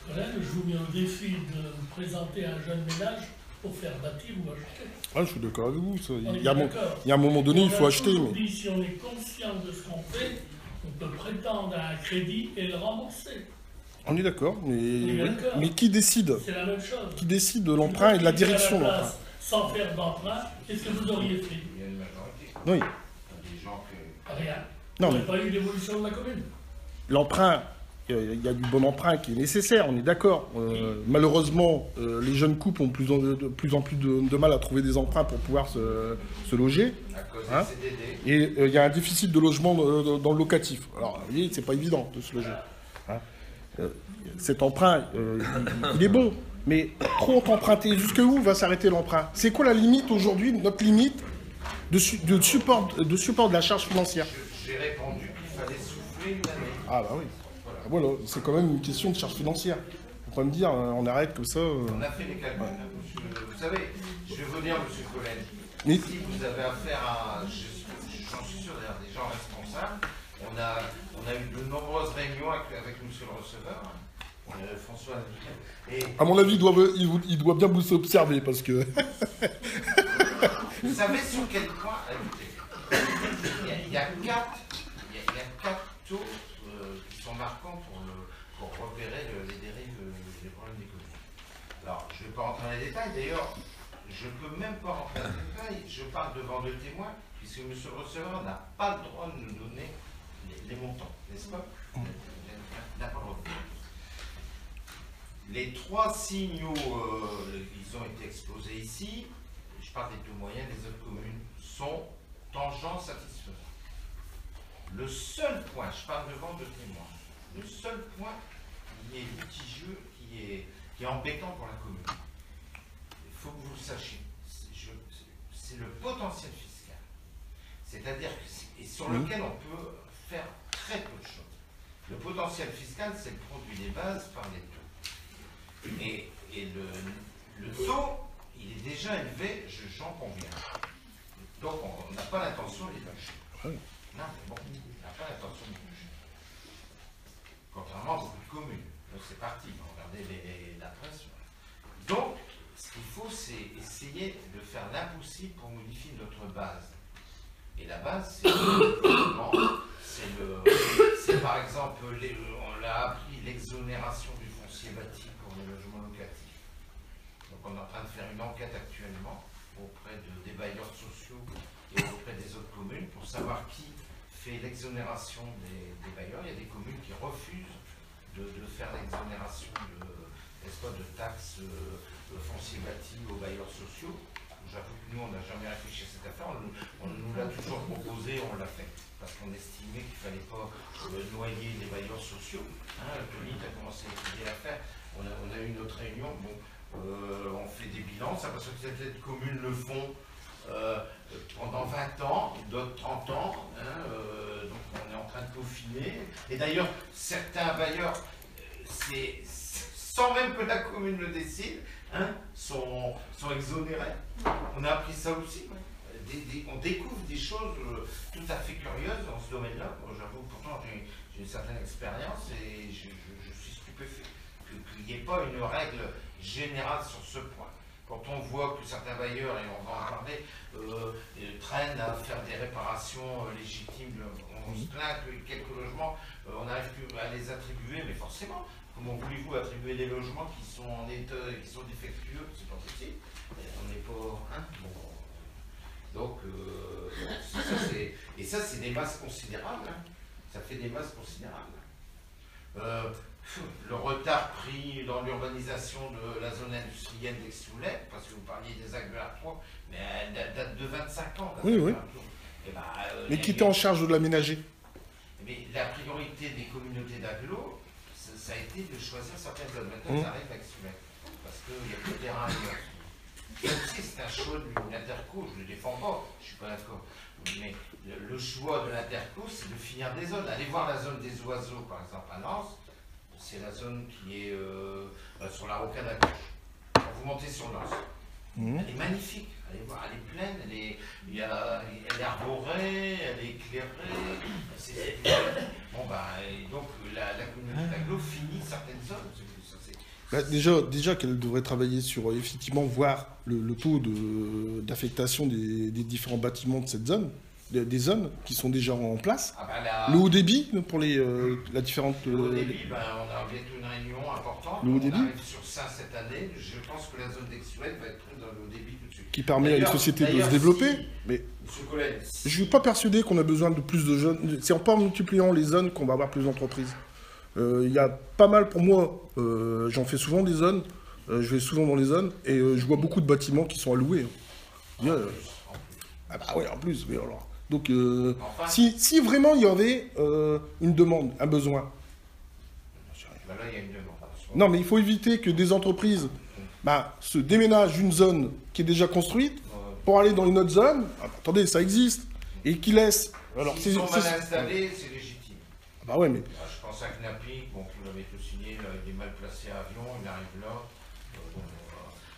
Colin, je vous mets au défi de présenter un jeune ménage faut faire bâtir ou acheter. Ah, je suis d'accord avec vous. Ça. On est Il y a d'accord. un moment donné, il faut On a acheter. toujours Mais... dit, si on est conscient de ce qu'on fait, on peut prétendre à un crédit et le rembourser. On est d'accord, mais... est oui. d'accord. Mais qui décide? C'est la même chose. Qui décide de l'emprunt et de la direction de l'emprunt? Sans faire d'emprunt, qu'est-ce que vous auriez fait? Il y a une majorité. Oui. Il y a des gens que... Rien. Non, Il n'y mais a pas eu d'évolution de la commune. l'emprunt, il y a du bon emprunt qui est nécessaire, on est d'accord. Malheureusement, les jeunes couples ont de plus en plus de mal à trouver des emprunts pour pouvoir se loger. à cause Hein? des CDD. Et il y a un déficit de logement dans le locatif. Alors, vous voyez, c'est pas évident de se loger. Hein? Cet emprunt, il est bon. Mais trop emprunter, jusqu'où va s'arrêter l'emprunt? C'est quoi la limite aujourd'hui, notre limite de support de la charge financière? J'ai répondu qu'il fallait souffler une année. Ah bah oui. Voilà, c'est quand même une question de charge financière. Faut pas me dire, on arrête comme ça. On a fait les calculs. Monsieur, vous savez, je vais vous dire, monsieur Collen, Mais- si vous avez affaire à, j'en suis sûr, d'ailleurs, des gens responsables, on a eu de nombreuses réunions avec monsieur le receveur, François. Et À mon avis, il doit bien vous observer parce que. vous savez sur quel point, écoutez, il y a quatre taux qui sont marquants pour repérer les dérives, les problèmes des communes. Alors, je ne vais pas rentrer dans les détails, d'ailleurs, je ne peux même pas rentrer dans les détails, je parle devant le témoin, puisque M. le receveur n'a pas le droit de nous donner les montants, n'est-ce pas? Il n'a pas le droit. Les trois signaux, ils ont été exposés ici, je parle des taux moyens des autres communes, sont tangents satisfaisants. Le seul point, je parle devant deux témoins, le seul point qui est litigieux, qui est embêtant pour la commune, il faut que vous le sachiez, c'est le potentiel fiscal. C'est-à-dire et sur lequel on peut faire très peu de choses. Le potentiel fiscal, c'est le produit des bases par les taux. Et le taux, il est déjà élevé, j'en conviens. Donc on n'a pas l'intention de les lâcher. Non, mais bon, on n'a pas l'intention de les lâcher. Contrairement à beaucoup de communes. Donc c'est parti, regardez la pression. Donc, ce qu'il faut, c'est essayer de faire l'impossible pour modifier notre base. Et la base, c'est par exemple, on l'a appris, l'exonération du foncier bâti pour les logements locatifs. Donc on est en train de faire une enquête actuellement auprès des bailleurs sociaux et auprès des autres communes pour savoir qui fait l'exonération des bailleurs. Il y a des communes qui refusent de faire l'exonération de taxes foncier bâti aux bailleurs sociaux. J'avoue que nous, on n'a jamais réfléchi à cette affaire. On nous l'a toujours proposé, on l'a fait. Parce qu'on estimait qu'il ne fallait pas noyer les bailleurs sociaux. Tony a commencé à étudier l'affaire. On a eu notre réunion. Bon, on fait des bilans. Ça parce que certaines communes le font pendant 20 ans, d'autres 30 ans. Donc on est en train de peaufiner. Et d'ailleurs, certains bailleurs, sans même que la commune le décide, sont exonérés. On a appris ça aussi. On découvre des choses tout à fait curieuses dans ce domaine-là. J'avoue, pourtant, j'ai une certaine expérience et je suis stupéfait qu'il n'y ait pas une règle générale sur ce point. Quand on voit que certains bailleurs, et on va en parler, traînent à faire des réparations légitimes, on se plaint que quelques logements, on n'arrive plus à les attribuer, mais forcément, comment voulez-vous attribuer des logements qui sont en état, qui sont défectueux? C'est pas possible. On n'est pas... Donc, ça c'est des masses considérables. Ça fait des masses considérables. Le retard pris dans l'urbanisation de la zone industrielle d'Aix-Soulette, parce que vous parliez des actes de l'A3, mais elle date de 25 ans. Oui, oui. Mais qui était en charge de l'aménager? Mais la priorité des communautés d'agglo, ça a été de choisir certaines zones. Maintenant, ça arrive à Aix-Soulette, parce qu'il n'y a plus de terrain ailleurs. Même si c'est un choix de l'Interco, je ne le défends pas, je ne suis pas d'accord. Mais le choix de l'Interco, c'est de finir des zones. Allez voir la zone des oiseaux, par exemple, à Lens. C'est la zone qui est sur la rocade à gauche. Quand vous montez sur Lens, elle est magnifique. Allez voir, elle est pleine, elle est arborée, elle est éclairée. Bon, et donc la communauté d'agglo finit certaines zones. Bah, déjà qu'elle devrait travailler sur, effectivement, voir le taux d'affectation des différents bâtiments de cette zone, des zones qui sont déjà en place. Ah bah là, Le haut débit pour la différente... le haut débit, ben, on a bientôt une réunion importante. Le haut débit. On arrive sur ça cette année. Je pense que la zone d'Exouette va être prise dans le haut débit tout de suite. qui permet à une D'ailleurs- société de se d'ailleurs, développer. si- Mais Monsieur Collet, je ne suis pas persuadé qu'on a besoin de plus de jeunes. C'est en pas multipliant les zones qu'on va avoir plus d'entreprises. Il y a pas mal pour moi, j'en fais souvent des zones, je vais souvent dans les zones, et je vois beaucoup de bâtiments qui sont alloués. Ah bah ouais, en plus. Mais alors. Donc, Enfin. si vraiment il y avait une demande, un besoin, ben là, il y a une demande. non, mais il faut éviter que des entreprises se déménagent d'une zone qui est déjà construite pour aller dans une autre zone. Ah, attendez, ça existe. Et qui laissent. Alors, S'ils sont mal installés, c'est légitime. Bah ouais, mais. Je pense à Knapi, bon, vous l'avez tout signé, il est mal placé à Avion, il arrive là.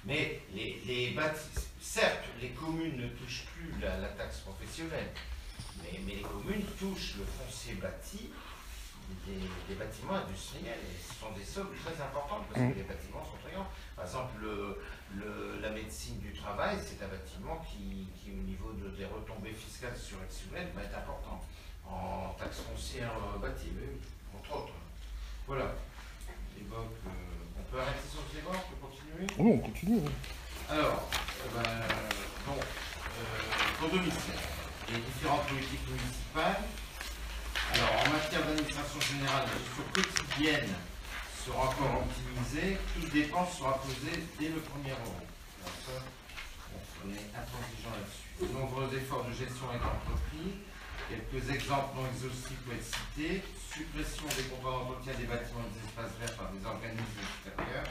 Mais les bâtiments, certes, les communes ne touchent plus la taxe professionnelle, mais les communes touchent le foncier bâti des bâtiments industriels. Et ce sont des sommes très importantes parce que les bâtiments sont très grands. Par exemple, la médecine du travail, c'est un bâtiment qui au niveau des retombées fiscales sur Exouette, va être important en taxe foncière bâtie, entre autres. Voilà. On peut arrêter sur ce débat, on peut continuer. Oh non, on continue. Alors, pour domicile, les différentes politiques municipales. Alors, en matière d'administration générale, la gestion quotidienne sera encore optimisée. Toute dépense sera posée dès le 1er euro. Alors ça, on est intransigeant là-dessus. De nombreux efforts de gestion ont été entrepris. Quelques exemples non exhaustifs peuvent être cités. Suppression des contrats d'entretien des bâtiments et des espaces verts par des organismes extérieurs.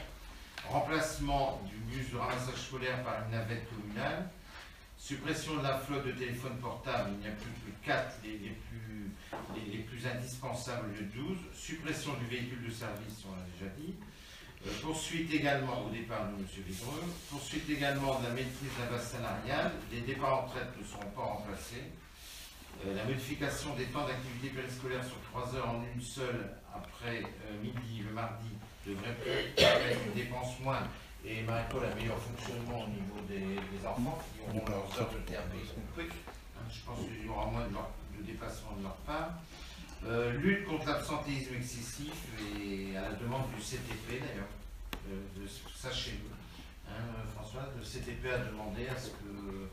Remplacement du bus de ramassage scolaire par une navette communale. Suppression de la flotte de téléphones portables, il n'y a plus que 4 les plus indispensables, le 12. Suppression du véhicule de service, on l'a déjà dit. Poursuite également, au départ de M. Vigreux, poursuite également de la maîtrise de la base salariale. Les départs en retraite ne seront pas remplacés. La modification des temps d'activité périscolaire sur 3 heures en une seule après midi, le mardi, devrait permettre une dépense moindre et Marie-Paul un meilleur fonctionnement au niveau des enfants qui auront leurs heures de TRP compris. Je pense qu'il y aura moins de déplacement de leur part. Lutte contre l'absentéisme excessif et à la demande du CTP d'ailleurs. Sachez-le, François, le CTP a demandé à ce que,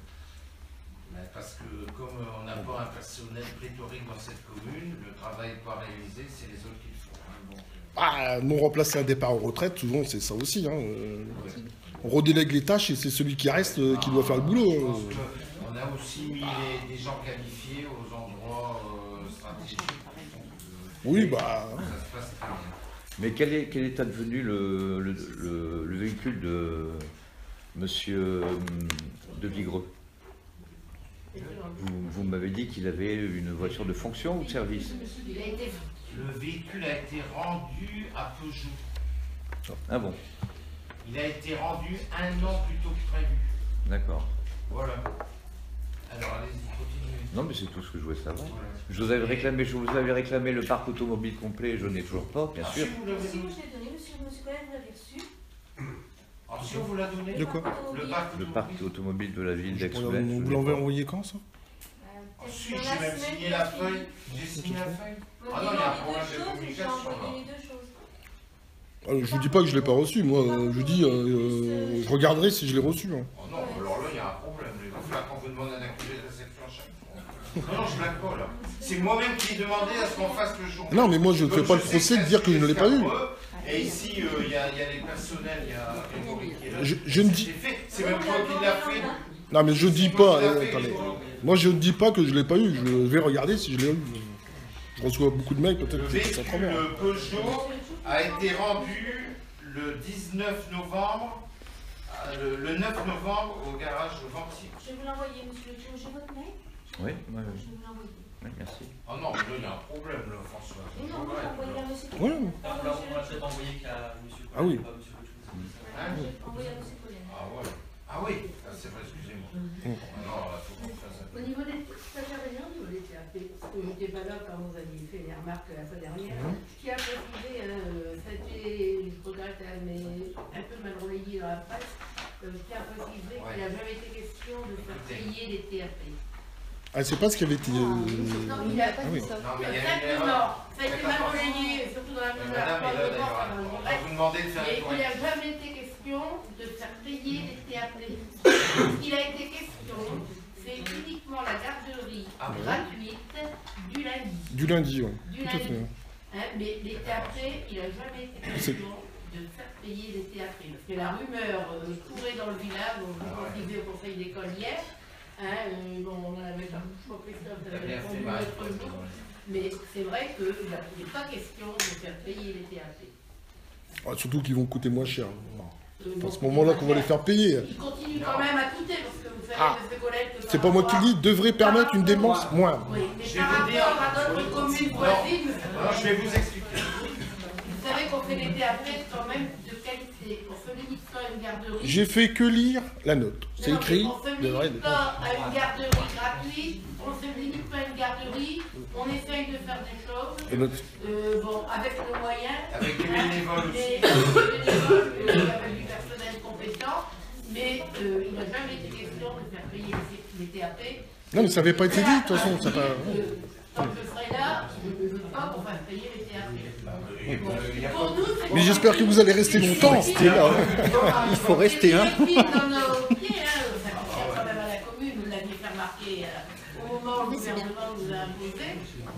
parce que comme on n'a pas un personnel pléthorique dans cette commune, le travail pas réalisé, c'est les autres qui le font. Non remplacer un départ en retraite, souvent c'est ça aussi. On redélègue les tâches et c'est celui qui reste qui doit faire le boulot. On a aussi mis des gens qualifiés aux endroits stratégiques. Oui, Ça se passe très bien. Mais quel est advenu le véhicule de Monsieur de Vigreux? Vous m'avez dit qu'il avait une voiture de fonction ou de service? Le véhicule a été rendu à Peugeot. Ah bon? Il a été rendu 1 an plus tôt que prévu. D'accord. Voilà. Alors allez-y, continuez. Non, mais c'est tout ce que je voulais savoir. Voilà. Je vous avais réclamé le parc automobile complet, je n'ai toujours pas, bien sûr. Si vous l'avez Si, moi donné. je l'ai donné, monsieur Collet, vous l'avez reçu. Si on vous l'a donné. De quoi? Le parc automobile de la ville d'Aix-Ouest. On vous l'avait envoyé quand ça? Si, j'ai même signé la feuille. J'ai signé la feuille. Ah non, il y a un problème de communication là. Je vous dis pas que je l'ai pas reçu, moi je dis je regarderai si je l'ai reçu. Oh non, alors là il y a un problème. Il va falloir qu'on vous demande un accusé de réception à chaque fois. Non, je blague pas là. C'est moi-même qui ai demandé à ce qu'on fasse le jour. Non, mais moi je ne fais pas le procès de dire que je ne l'ai pas eu. Et ici, il y a les personnels, il y a Grégory qui est là. Je ne dis. C'est même toi qui l'as fait. Non, mais je dis pas. Attendez. Moi je ne dis pas que je l'ai pas eu. Je vais regarder si je l'ai eu. Je reçois beaucoup de mails, Le peut-être que c'est véhicule travers. Peugeot a été rendu le 19 novembre, le 9 novembre au garage Ventier. Je vais vous l'envoyer, monsieur. J'ai votre mail? Oui, Je vais vous l'envoyer. oui, merci. Oh non, mais là il y a un problème là, François. Et non, vous l'envoyez à monsieur Ouais. Collet. On l'a peut-être envoyé qu'à monsieur Collet, Ah oui. pas monsieur Le Chou. Hein? Envoyé à monsieur Collet. Ah ouais. Ah oui, c'est vrai, excusez-moi. Alors, il faut qu'on fasse un peu. Au niveau des intervenants, au niveau des TAP, parce que vous n'étiez pas là quand vous aviez fait les remarques la fois dernière, qui a précisé statut, progrès, mais faire payer les TAP. Ah, c'est pas ce qui avait été. Non, il n'a pas Ah oui. dit ça. Non, mais il y a une Simplement, erreur. ça a été mal relayé, surtout dans la Mais mesure madame est là de d'ailleurs. mort, On va vous demander de faire mais une il n'a correction. jamais été question de faire payer les TAP. Ce qu'il a été question, c'est uniquement la garderie Ah bon gratuite du lundi. Du lundi, ouais. Du Tout à lundi. fait. Hein, mais les TAP, il n'a jamais été question de faire payer les TAP. Parce que la rumeur courait dans le village, on le disait au conseil d'école hier. Hein, bon, on avait pas, je crois que Christophe avait répondu l'autre jour. Mais c'est vrai qu'il n'est pas question de faire payer les TAP. Ah, surtout qu'ils vont coûter moins cher. C'est à Bon, ce moment-là qu'on va les faire payer. ils continuent quand même à coûter, parce que vous savez, Ah, M. Colette, c'est pas moi qui dis, devrait permettre une démence moins. Oui, mais Je vais par vous dire- rapport à d'autres communes voisines, Non, je vais vous expliquer. vous savez qu'on fait des TAP quand même de qualité. On se limite pas à une garderie. J'ai fait que lire la note. C'est Non, écrit. on se devrait- limite pas à une garderie gratuite, on se limite pas à une garderie, on essaye de faire des choses, Et notre- bon, avec nos moyens. Avec des bénévoles aussi. Avec des bénévoles, avec du personnel compétent, mais il n'a jamais été question de faire payer les TAP. Non, mais ça n'avait pas été dit, de toute façon. Ça pas... Quand je serai là, je ne veux pas qu'on fasse payer les TAP. Bon, pour nous, c'est Mais j'espère que vous allez rester longtemps. Restez là. Il faut rester, hein. C'est une dans nos pieds, hein. Ça concerne quand même à la commune, vous l'aviez fait remarquer au moment où le gouvernement nous a imposé.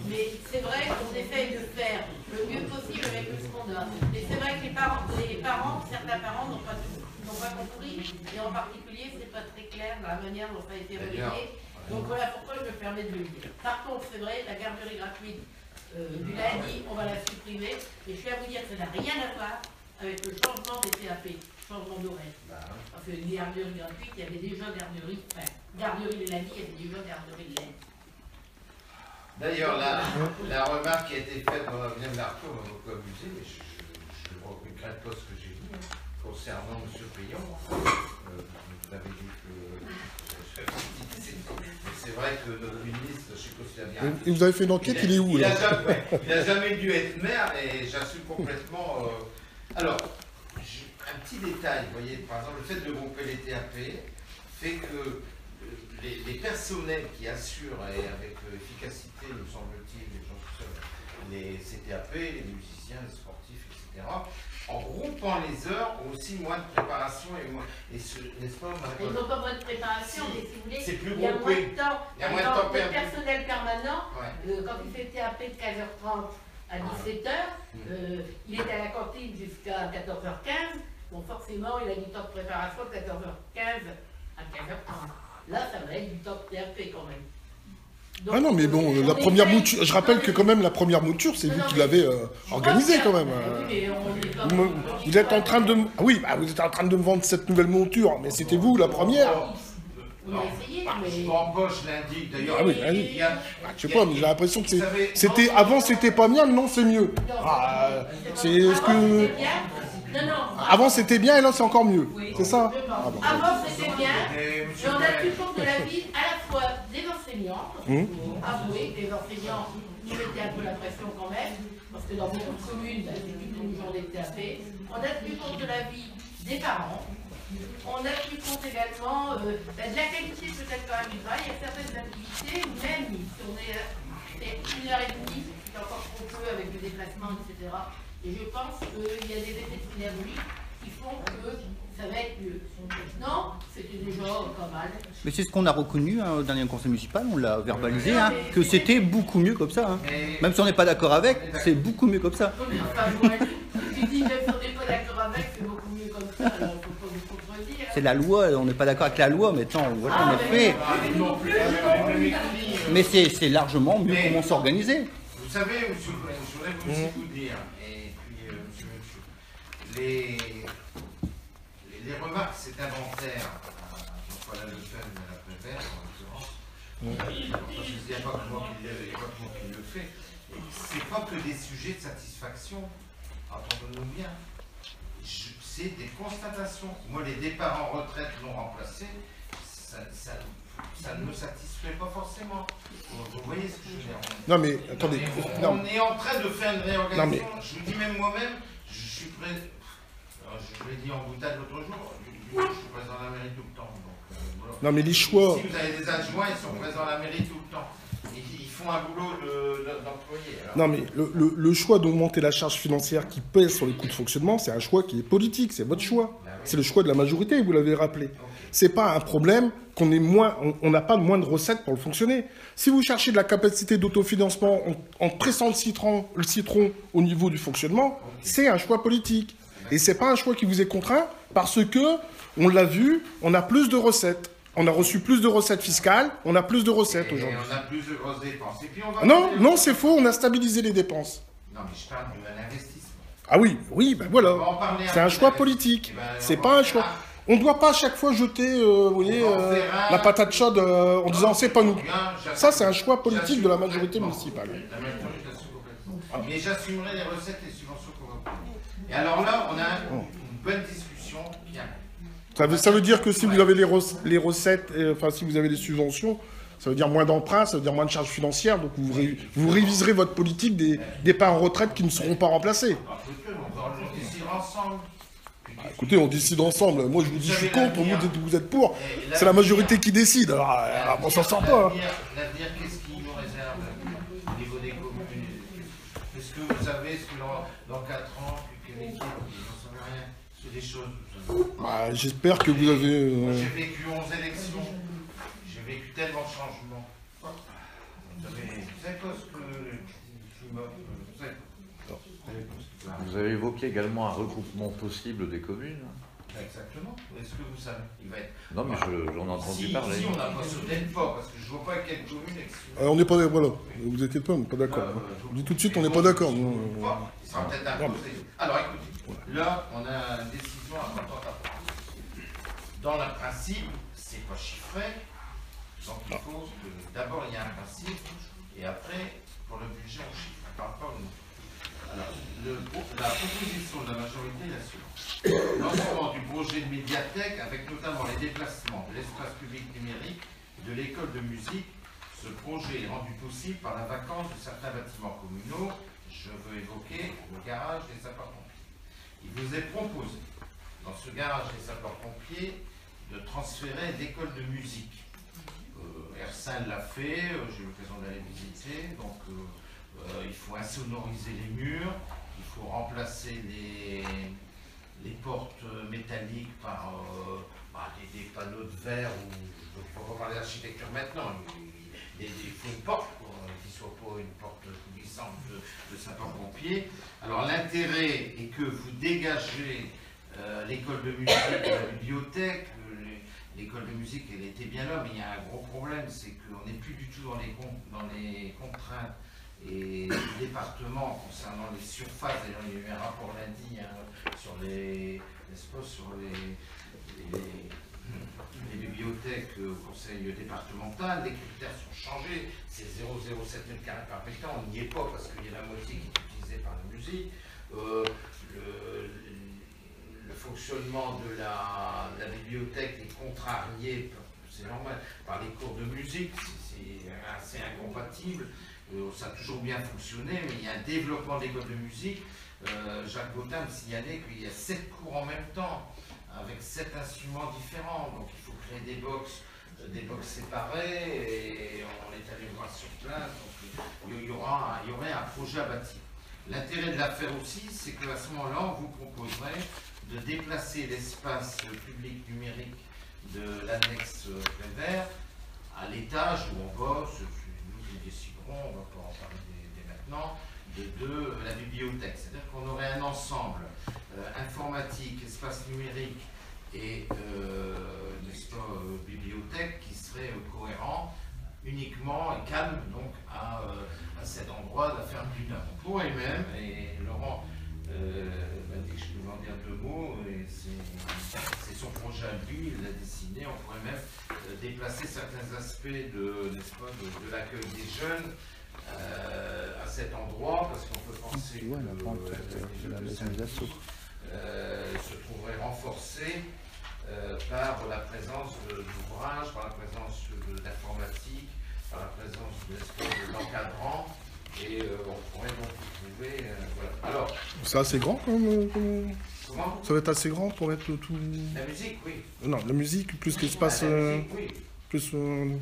Mais c'est vrai qu'on essaye de faire le mieux possible avec ce qu'on a. Et c'est vrai que les parents, certains parents n'ont pas compris. Et en particulier, c'est pas très clair dans la manière dont ça a été relayé. Donc voilà pourquoi je me permets de le dire. Par contre, c'est vrai, la garderie gratuite du lundi, on va la supprimer. Et je suis à vous dire que ça n'a rien à voir avec le changement des TAP, changement d'horaire. Parce que les garderies gratuites, il y avait déjà garderie le lundi, il y avait déjà garderie le lundi. D'ailleurs, la remarque qui a été faite dans la vient de l'Arco m'a beaucoup amusé, mais je ne regrette pas ce que j'ai dit concernant M. Payon. Vous avez dit que c'est vrai que notre ministre, je ne sais pas s'il a bien. Et vous avez fait une enquête, il est où Il là n'a jamais dû être maire et j'assume complètement. Alors, un petit détail, vous voyez, par exemple, le fait de grouper les TAP fait que les personnels qui assurent et avec efficacité, me semble-t-il, les CTAP, les musiciens, les sportifs, etc., en groupant les heures, ont aussi moins de préparation n'est-ce pas, Ils n'ont pas moins de préparation, mais si vous voulez, c'est plus il y a moins groupé. de temps. Il y a moins de temps Le perdu. personnel permanent, Ouais. quand il fait TAP de 15h30 à 17h, il est à la cantine jusqu'à 14h15. Bon, forcément, il a du temps de préparation de 14h15 à 15h30. Là, ça va être du temps de TAP quand même. Donc, Ah non, mais bon, la première mouture, je rappelle que quand même la première mouture, c'est vous qui l'avez organisée quand même. Vous êtes en train de... Ah oui, bah, vous êtes en train de me vendre cette nouvelle monture, mais c'était vous la première. On a essayé, mais... Je m'embauche lundi, d'ailleurs. Ah oui, lundi. il y a- Je sais pas, mais j'ai l'impression que Vous savez- c'était... Avant, c'était pas bien, non, c'est mieux. Ah, c'est ce que... Non, non. Avant, c'était bien et là, c'est encore mieux. C'est ça? Ah bon. Avant, c'était bien, Et mais on a tenu compte de la vie à la fois des enseignants, il faut avouer que les enseignants nous mettaient un peu la pression quand même, parce que dans beaucoup de communes, c'est plutôt une journée de TAP. On a tenu compte de la vie des parents. On a tenu compte également de la qualité peut-être quand même du travail. Il y a certaines activités où même si on est 1h30, c'est encore trop peu avec le déplacement, etc. Et je pense qu'il y a des effets de synergie qui font que ça va être mieux. Non, c'était déjà pas mal. Mais c'est ce qu'on a reconnu au dernier conseil municipal, on l'a verbalisé, hein, que c'était beaucoup mieux comme ça. Hein. Même si on n'est pas d'accord avec, c'est beaucoup mieux comme ça. Mais enfin, moi, tu dis même si on n'est pas d'accord avec, c'est beaucoup mieux comme ça, alors il ne faut pas vous contredire. C'est la loi, on n'est pas d'accord avec la loi, mais attends, voilà, on est fait. Mais c'est largement mieux comment s'organiser. Vous savez, monsieur, je voudrais aussi vous dire, et puis monsieur, les remarques, cet inventaire, voilà Le Pen et la Prévert, en l'occurrence, il n'y a pas que moi qui le fait, c'est pas que des sujets de satisfaction, entendons-nous bien, c'est des constatations. Moi, les départs en retraite non remplacés, ça ne me satisfait pas forcément. Vous voyez ce que je veux dire? Non mais, attendez. Non. On est en train de faire une réorganisation. Non, mais... Je vous dis même moi-même, je suis prêt. Je l'ai dit en boutade l'autre jour, je suis président de la mairie tout le temps. Donc, voilà, Non, mais les choix... Si vous avez des adjoints, ils sont présents à la mairie tout le temps. Ils font un boulot d'employé. Non, mais le choix d'augmenter la charge financière qui pèse sur les coûts de fonctionnement, c'est un choix qui est politique, c'est votre choix. C'est le choix de la majorité, vous l'avez rappelé. C'est pas un problème qu'on ait moins, on n'a pas moins de recettes pour le fonctionner. Si vous cherchez de la capacité d'autofinancement en pressant le citron au niveau du fonctionnement, c'est un choix politique. Et c'est pas un choix qui vous est contraint parce que, on l'a vu, on a plus de recettes. On a reçu plus de recettes fiscales, on a plus de recettes aujourd'hui. On a plus de grosses dépenses. Et puis on va Non, c'est faux, on a stabilisé les dépenses. Non, mais je parle de l'investissement. Ah oui, ben voilà. C'est un choix politique. C'est pas un choix. On ne doit pas à chaque fois jeter, vous voyez, la patate chaude en disant c'est pas nous. Ça, c'est un choix politique de la majorité municipale. Mais j'assumerai les recettes et les subventions qu'on va obtenir. Et alors là, on a une bonne discussion qui a... Ça veut dire que si vous avez les recettes, enfin si vous avez les subventions, ça veut dire moins d'emprunts, ça veut dire moins de charges financières, donc vous réviserez votre politique des départs en retraite qui ne seront pas remplacés. On décide ensemble. Écoutez, on décide ensemble. Moi, je vous dis, je suis contre, vous êtes pour. C'est la majorité qui décide. Alors, on s'en sort pas. L'avenir, qu'est-ce qu'il nous réserve au niveau des communes? Est-ce que vous savez ce que dans 4 ans, que l'équipe, j'en sais rien, c'est des choses. J'espère que vous avez... J'ai vécu 11 élections. J'ai vécu tellement de changements. Vous savez quoi ce que le climat... Vous avez évoqué également un regroupement possible des communes. Exactement. Est-ce que vous savez? Il va être... Non, mais j'en ai entendu parler. Si on n'a pas sauté le pas, parce que je ne vois pas quelle commune... on n'est pas... Voilà. Vous inquiétez pas, on n'est pas d'accord. Je dis tout de suite, on n'est pas d'accord. Il sera peut-être imposé. Alors, écoutez, là, on a une décision importante à prendre. Dans le principe, c'est pas chiffré. Donc, il faut que d'abord, il y a un principe, et après, pour le budget, on chiffre par rapport au... Alors, la proposition de la majorité est la suivante. Lancement du projet de médiathèque avec notamment les déplacements de l'espace public numérique et de l'école de musique. Ce projet est rendu possible par la vacance de certains bâtiments communaux. Je veux évoquer le garage des sapeurs-pompiers. Il vous est proposé, dans ce garage des sapeurs-pompiers, de transférer l'école de musique. Ersin l'a fait, j'ai eu l'occasion d'aller visiter, donc... il faut insonoriser les murs, il faut remplacer les portes métalliques par des panneaux de verre, ou je ne peux pas parler d'architecture maintenant, il faut une porte qui ne soit pas une porte glissante de sapeur-pompier. Alors l'intérêt est que vous dégagez l'école de musique de la bibliothèque. L'école de musique, elle était bien là, mais il y a un gros problème, c'est qu'on n'est plus du tout dans les contraintes et le département concernant les surfaces. D'ailleurs, il y a eu un rapport lundi sur les bibliothèques au conseil départemental. Les critères sont changés, c'est 0,07 m² par hectare, on n'y est pas parce qu'il y a la moitié qui est utilisée par la musique. Le fonctionnement de la bibliothèque est contrarié, c'est normal, par les cours de musique, c'est assez incompatible. Ça a toujours bien fonctionné, mais il y a un développement d'écoles de musique. Jacques Bottin me signalait qu'il y a 7 cours en même temps, avec 7 instruments différents. Donc il faut créer des box séparées, et on est allé voir sur place. Donc il y aurait un projet à bâtir. L'intérêt de l'affaire aussi, c'est qu'à ce moment-là, on vous proposerait de déplacer l'espace public numérique de l'annexe Prévert à l'étage où on va, nous déciderons, on ne va pas en parler dès maintenant, de la bibliothèque. C'est-à-dire qu'on aurait un ensemble informatique, espace numérique et bibliothèque qui serait cohérent uniquement et calme donc à cet endroit de la ferme du Nord. On pourrait même, et Laurent m'a dit que je pouvais en dire 2 mots, et c'est son projet à lui, il l'a dessiné, on pourrait même déplacer certains aspects de l'accueil des jeunes à cet endroit, parce qu'on peut penser que se trouverait renforcé par la présence d'ouvrages, par la présence d'informatique, par la présence d'encadrants, et on pourrait donc trouver... voilà. Alors, c'est assez grand comme Comment? Ça va être assez grand pour mettre tout... La musique, oui. Non, la musique, plus l'espace... La musique, oui. plus...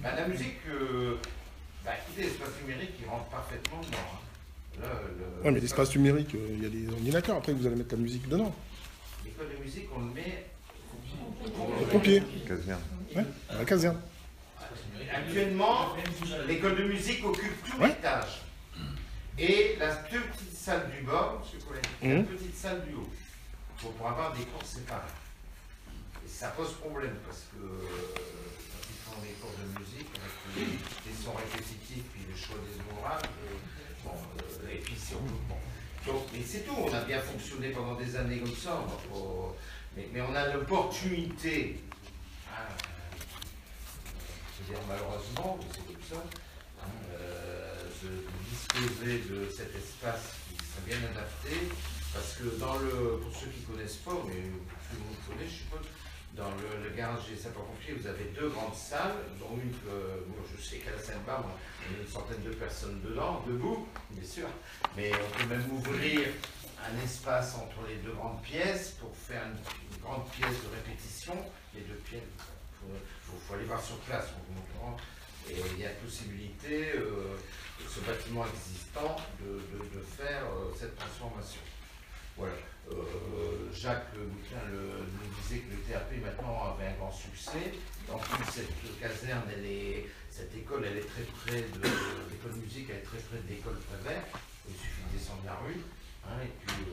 La musique, écoutez, l'espace numérique, il rentre parfaitement dedans. Oui, mais l'espace numérique, il y a des ordinateurs, après vous allez mettre la musique dedans. L'école de musique, on le met... Les pompiers. Caserne. Ouais, à la caserne. Actuellement, l'école de musique occupe tout l'étage. Et la petite salle du bas, M. Collet, la petite salle du haut, pour avoir des cours séparés. Et ça pose problème, parce que quand ils font des cours de musique, avec les sons répétitifs, puis le choix des ouvrages, et puis mais c'est tout, on a bien fonctionné pendant des années comme ça, mais on a l'opportunité, je veux dire malheureusement, mais c'est comme ça, de disposer de cet espace qui serait bien adapté, parce que pour ceux qui ne connaissent pas, mais tout le monde connaît, je suppose, dans le garage des sapeurs-pompiers, vous avez 2 grandes salles, dont une que, je sais qu'à la Seine-Barbe, il y a une centaine de personnes dedans, debout, bien sûr, mais on peut même ouvrir un espace entre les 2 grandes pièces pour faire une grande pièce de répétition, les 2 pièces, il faut aller voir sur place, et il y a possibilité, ce bâtiment existant, de faire cette transformation. Voilà. Jacques Boutin nous disait que le TAP maintenant avait un grand succès. En plus, cette caserne, cette école, elle est très près de l'école de musique, elle est très près de l'école Prévert. Il suffit de descendre la rue. Et puis,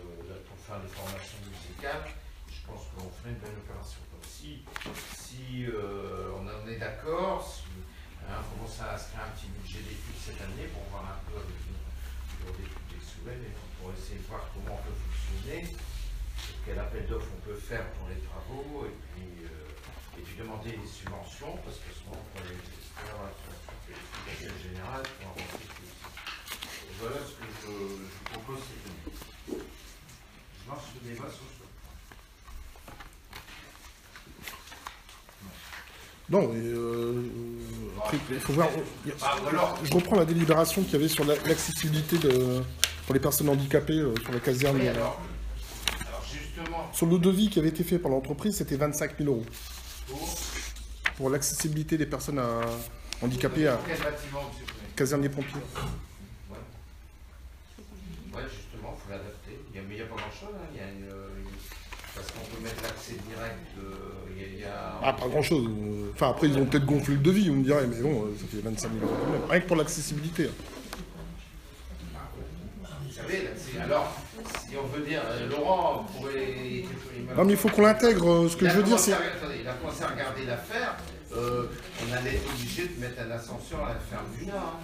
pour faire des formations musicales, je pense qu'on ferait une belle opération. Si on en est d'accord, on commence à se faire un petit budget d'études cette année pour voir un peu avec des souvenirs et pour essayer de voir comment on peut fonctionner, quel appel d'offres on peut faire pour les travaux et puis demander des subventions parce que souvent pour les experts général pour avancer plus. Voilà ce que je vous propose cette année. Je lance le débat sur ce. Non, après, il faut voir. Je reprends la délibération qu'il y avait sur l'accessibilité pour les personnes handicapées sur la caserne. Oui, alors justement. Sur le devis qui avait été fait par l'entreprise, c'était 25 000 €. Pour l'accessibilité des personnes handicapées à quel bâtiment, monsieur le Président? caserne des pompiers. Ouais, justement, il faut l'adapter. Mais il n'y a pas grand-chose. Parce qu'on peut mettre l'accès direct. Ah, pas grand-chose. Enfin, après, ils ont peut-être gonflé le devis, on me dirait, mais bon, ça fait 25 000 € quand même. Rien que pour l'accessibilité. Vous savez, alors, si on veut dire, Laurent pourrait... Non, mais il faut qu'on l'intègre. Ce que je veux dire, c'est... Attendez, il a commencé à regarder l'affaire. On allait être obligé de mettre un ascenseur à la ferme du Nord.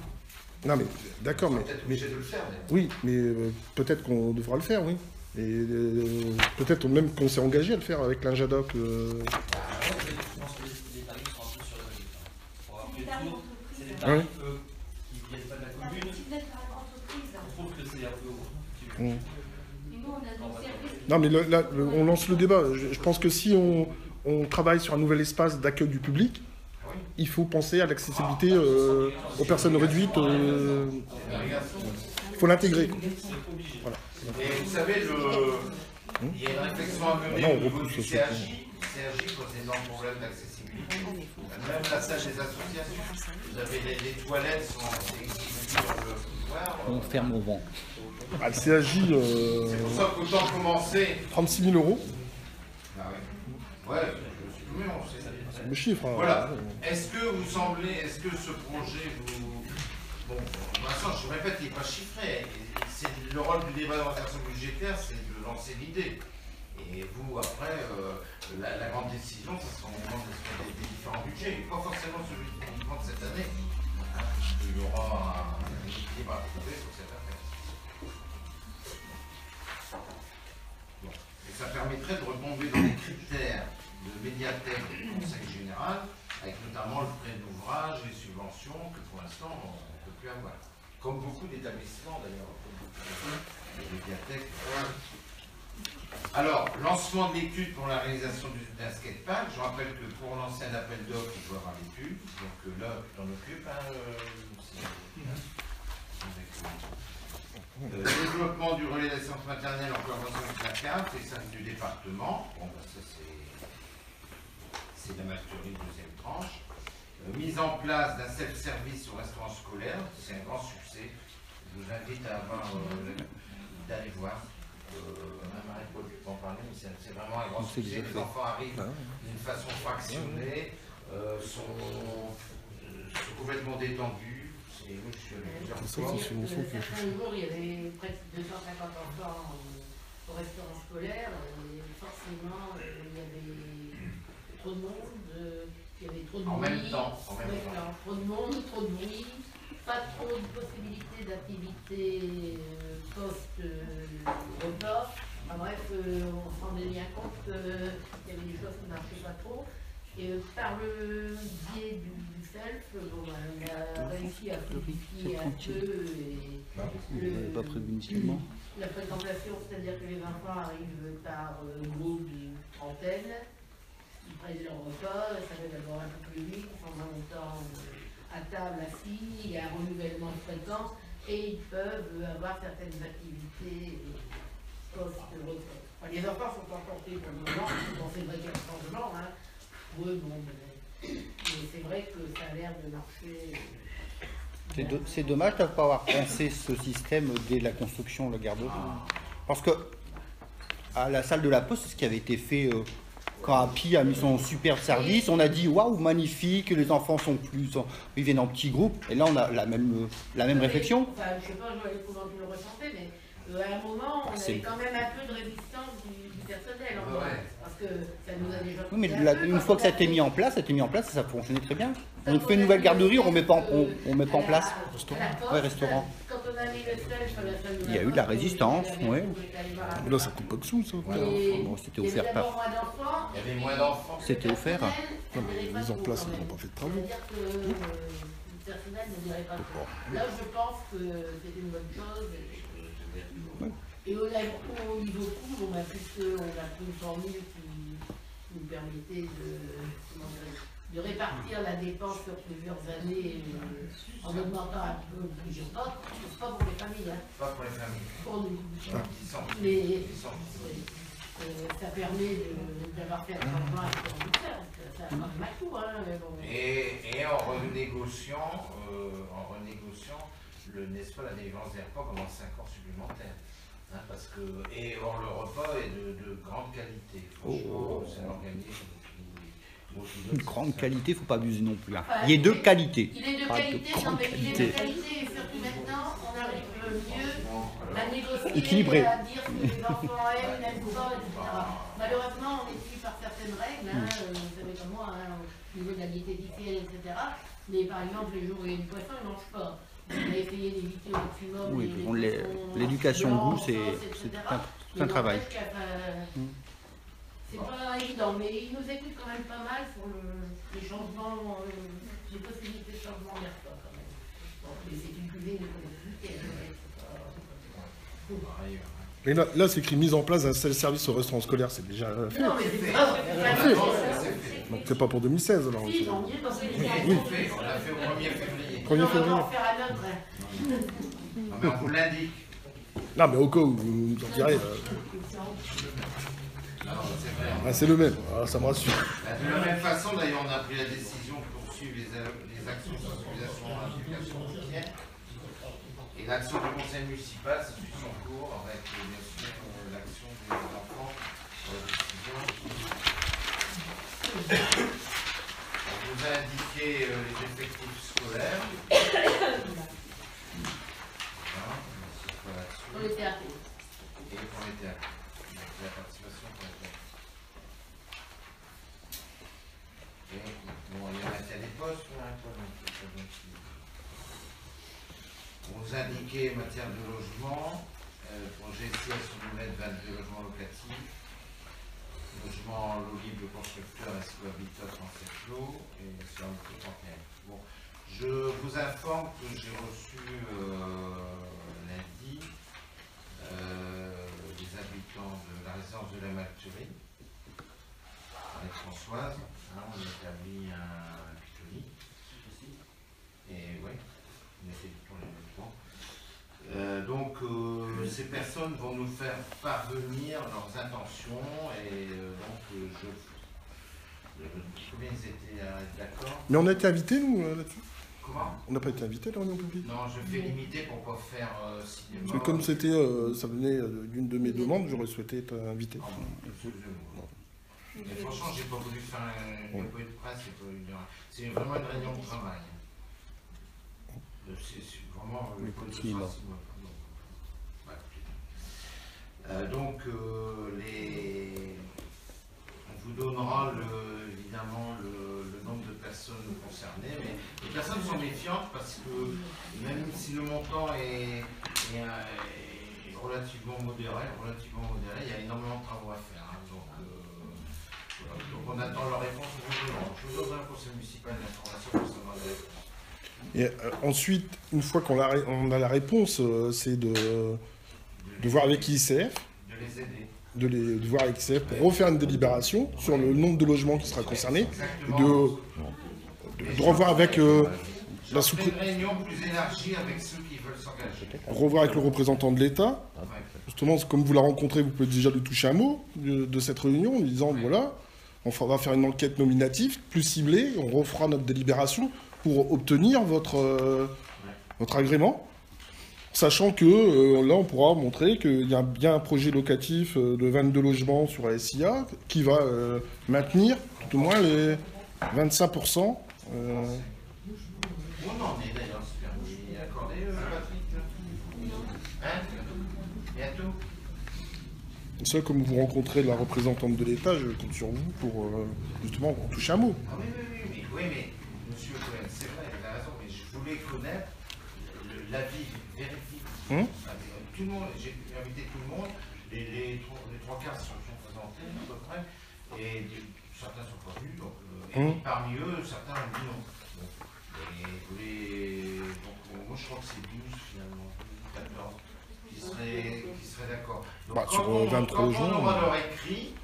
Non, mais d'accord, mais... peut-être obligé de le faire. Oui, mais peut-être qu'on devra le faire, oui. Et peut-être même qu'on s'est engagé à le faire avec l'Injadoc. Je pense que les tarifs sont un peu sur la même. C'est des tarifs qui ne viennent pas de la commune. Je trouve que c'est un peu haut. Non, mais là, on lance le débat. Je pense que si on travaille sur un nouvel espace d'accueil du public, il faut penser à l'accessibilité aux personnes réduites. Il faut l'intégrer. Voilà. Et vous savez, il y a une réflexion à mener au niveau du CAJ. Le CAJ pose d'énormes problèmes d'accessibilité. Même la salle des associations. Vous avez les toilettes sont exigibles dans le couloir. On ferme au vent. Ah, le CAJ... C'est pour ça qu'autant commencer... 36 000 €. Ah ouais. Ouais, c'est le chiffre. Hein. Voilà. Est-ce que ce projet vous... Bon, pour l'instant, je vous répète, il n'est pas chiffré. Le rôle du débat d'orientation budgétaire, c'est de lancer l'idée. Et vous, après, la grande décision, ce sera au moment des différents budgets. Pas forcément celui qui prend cette année. Il y aura un équilibre à trouver sur cette affaire. Bon. Et ça permettrait de retomber dans les critères de médiathèque du Conseil général, avec notamment le prêt d'ouvrage, les subventions, que pour l'instant, on ne peut plus avoir. Comme beaucoup d'établissements d'ailleurs, les médiathèques. Alors, lancement de l'étude pour la réalisation d'un skatepark. Je rappelle que pour lancer un appel d'offres, il faut avoir l'étude. Donc là, tu t'en occupes. Développement du relais d'assistance maternelle en collaboration avec la CAF, les services du département. Bon, ben, ça c'est la Malterie, deuxième tranche. Mise en place d'un self-service au restaurant scolaire, c'est un grand succès. Je vous invite à d'aller voir. Marie-Paul peut en parler, mais c'est vraiment un grand succès. Les enfants arrivent d'une façon fractionnée, sont complètement détendus. C'est ça, c'est une mission qui est certains jours, il y avait presque 250 enfants au restaurant scolaire, et forcément, il y avait trop de monde, il y avait trop de bruit. En même temps. Trop de monde, trop de bruit, pas trop de possibilités d'activité post-repas. Enfin, bref, on se rendait bien compte qu'il y avait des choses qui ne marchaient pas trop. Et par le biais du self, bon, on a réussi à fluidifier un peu la fréquentation, c'est-à-dire que les enfants arrivent par groupe de trentaine, ils prennent leur repas, ça va d'abord un peu plus vite, ils sont en même temps à table assis, il y a un renouvellement de fréquence et ils peuvent avoir certaines activités post-repas. Enfin, les enfants sont emportés pour le moment, bon, c'est vrai qu'il y a un changement, hein. Pour eux, bon, mais c'est vrai que ça a l'air de marcher. C'est dommage de ne pas avoir pensé ce système dès la construction de la garderie. Parce que à la salle de la Poste, c'est ce qui avait été fait quand Happy a mis son super service. On a dit waouh, magnifique, les enfants sont plus. Ils viennent en petits groupes. Et là, on a la même réflexion. Enfin, je ne sais pas, je vais pouvoir le ressentir, mais à un moment, on avait quand même un peu de résistance du personnel. Parce que ça nous a déjà. Oui, mais une fois que ça a été mis en place, ça fonctionnait très bien. On fait une nouvelle garderie, on ne met pas en place. Restaurant. Quand on a mis le self sur la salle de la Il y a eu de la résistance, oui. Mais là, ça coûte pas de sous, ça. Bon, c'était offert par. Il y avait moins d'enfants. C'était offert. Non, mais la mise en place, ils n'ont pas fait de travaux. C'est-à-dire que le personnel ne dirait pas trop. Là, je pense que c'était une bonne chose. Et au niveau coût, on a pris une formule qui nous permettait de répartir la dépense sur plusieurs années en augmentant un peu le budget. Pas pour les familles. Hein. Pas pour les familles. Pour nous. Mais ça permet d'avoir fait un changement avec le producteur. Ça a marqué un coup. Hein, et en renégociant n'est-ce pas, la délivrance des repas pendant 5 ans supplémentaires. Hein, parce que, et or, le repas est de grande qualité. Franchement, c'est un organisme Une grande qualité, il ne faut pas abuser non plus. Hein. Il est de qualité. Il est de qualité, non, mais il est de qualité et surtout maintenant, on arrive mieux à négocier, équilibré. à dire ce que les enfants aiment, n'aiment pas, etc. Malheureusement, on est suivi par certaines règles, hein, vous savez comme moi, hein, au niveau de la diététicienne, etc. Mais par exemple, les jours où il y a du poisson, ils ne mangent pas. On a essayé d'éviter au maximum. Oui, l'éducation au goût, c'est un travail. C'est pas évident, mais ils nous écoutent quand même pas mal sur les changements, les possibilités de changement des repas quand même. Bon, mais c'est une cuvée de collectivité. Mais là, c'est écrit mise en place d'un self-service au restaurant scolaire, c'est déjà fait. Non, mais c'est pas. Donc c'est pas pour 2016 alors. Si, janvier, parce que on l'a fait au 1er février. 1er février. On va en faire un autre. Non, mais on vous l'indique. Non, mais au cas où vous nous en direz. C'est le même, alors ça me rassure. De la même façon, d'ailleurs, on a pris la décision de poursuivre les actions de sensibilisation à l'éducation routière. Et l'action du conseil municipal, ça suit son cours avec, bien sûr, l'action des enfants sur la décision. On vous a indiqué les effectifs scolaires. Pour les théâtres. Et pour les théâtres. La participation pour les théâtres. Et bon, il y en a des postes, on vous indiquait en matière de logement, pour GCS, on nous met 22 logements locatifs, logement libre de constructeur ainsi que habitat 37 lots et sur un 31. Bon, je vous informe que j'ai reçu lundi des habitants de la résidence de la Malterie, avec Françoise. Hein, on a établi un pique-lit. Et oui, on a fait tout les logement. Donc ces personnes vont nous faire parvenir leurs intentions et combien ils étaient d'accord? Mais on a été invités, nous, là-dessus? Comment? On n'a pas été invités à la réunion publique? Non, je fais limiter pour pas faire cinéma. Parce que comme c'était, ça venait d'une de mes demandes, j'aurais souhaité être invité. Excusez-moi. Mais franchement, j'ai pas voulu faire un point de presse, c'est vraiment une réunion de travail. C'est vraiment le point de cinéma. Donc, on vous donnera évidemment le nombre de personnes concernées, mais les personnes sont méfiantes parce que même si le montant est relativement modéré, il y a énormément de travaux à faire. Hein, donc, on attend leur réponse. Je vous donnerai un conseil municipal d'information concernant la réponse. Et ensuite, une fois qu'on a la réponse, c'est de voir avec ICF, de les aider. De voir avec ICF pour refaire une délibération sur le nombre de logements qui sera concerné, de revoir avec la une réunion plus élargie avec ceux qui veulent s'engager. Revoir avec le représentant de l'État. Justement, comme vous la rencontrez, vous pouvez déjà lui toucher un mot de cette réunion en lui disant, voilà, on va faire une enquête nominative, plus ciblée, on refera notre délibération pour obtenir votre agrément, sachant que là, on pourra montrer qu'il y a bien un projet locatif de 22 logements sur la SIA qui va maintenir tout au moins les 25%. Où on en est d'ailleurs, ce permis accordé, Patrick? Hein? Bientôt? Ça, comme vous rencontrez la représentante de l'État, je compte sur vous pour justement toucher un mot. Ah oui, mais monsieur Cohen, c'est vrai, il a raison, mais je voulais connaître l'avis vérifié. Tout le monde, j'ai invité tout le monde, les trois quarts sont présentés à peu près, et certains sont pas venus, donc, et parmi eux, certains ont dit non. Donc, moi je crois que c'est 12 finalement, 14, qui seraient d'accord. Donc sur 23 logements, on aura leur écrit,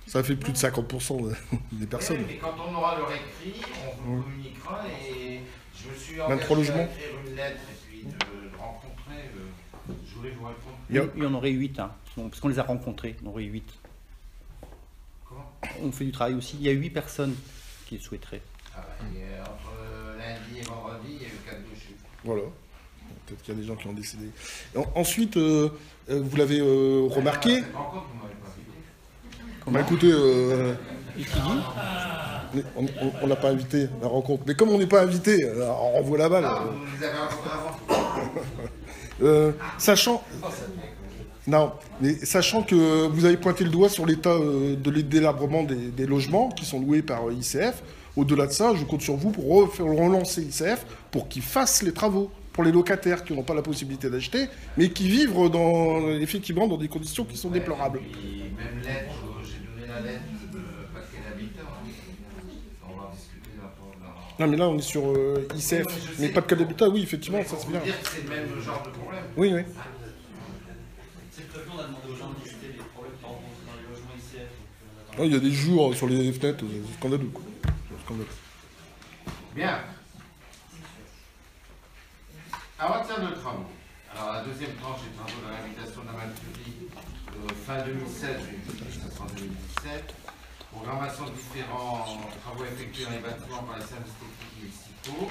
ça fait plus de 50% des personnes. Oui, mais quand on aura leur écrit, on vous communiquera et je me suis 23 engagé logements. à écrire une lettre et puis de rencontrer, je voulais vous répondre. Il y en aurait 8, hein, parce qu'on les a rencontrés, il y en aurait 8. Comment? On fait du travail aussi, il y a 8 personnes qui le souhaiteraient. Ah bah, entre lundi et vendredi, il y a eu 4 dossiers. Voilà. Peut-être qu'il y a des gens qui ont décédé. Ensuite, vous l'avez remarqué. Bah écoutez, on l'a pas invité à la rencontre. Mais comme on n'est pas invité, on renvoie la balle. Vous les avez rencontrés avant. Sachant que vous avez pointé le doigt sur l'état de délabrement des logements qui sont loués par ICF, au-delà de ça, je compte sur vous pour relancer ICF pour qu'ils fassent les travaux pour les locataires qui n'ont pas la possibilité d'acheter, mais qui vivent effectivement dans des conditions qui sont déplorables. Et même lettre, j'ai donné la lettre de paquet d'habitants. On va discuter Non, mais là, on est sur ICF, mais pas de cas d'habitat, oui, effectivement, ça c'est bien. Dire que c'est le même genre de problème. Oui. C'est le préfet, on a demandé aux gens de lister les problèmes qu'ils rencontrent dans les logements ICF. Il y a des jours sur les fenêtres, c'est scandaleux. Bien. En matière de travaux, alors la deuxième tranche des travaux de réhabilitation de la Malcurie, fin 2016 jusqu'en 2017, programmation de différents travaux effectués dans les bâtiments par les services techniques municipaux,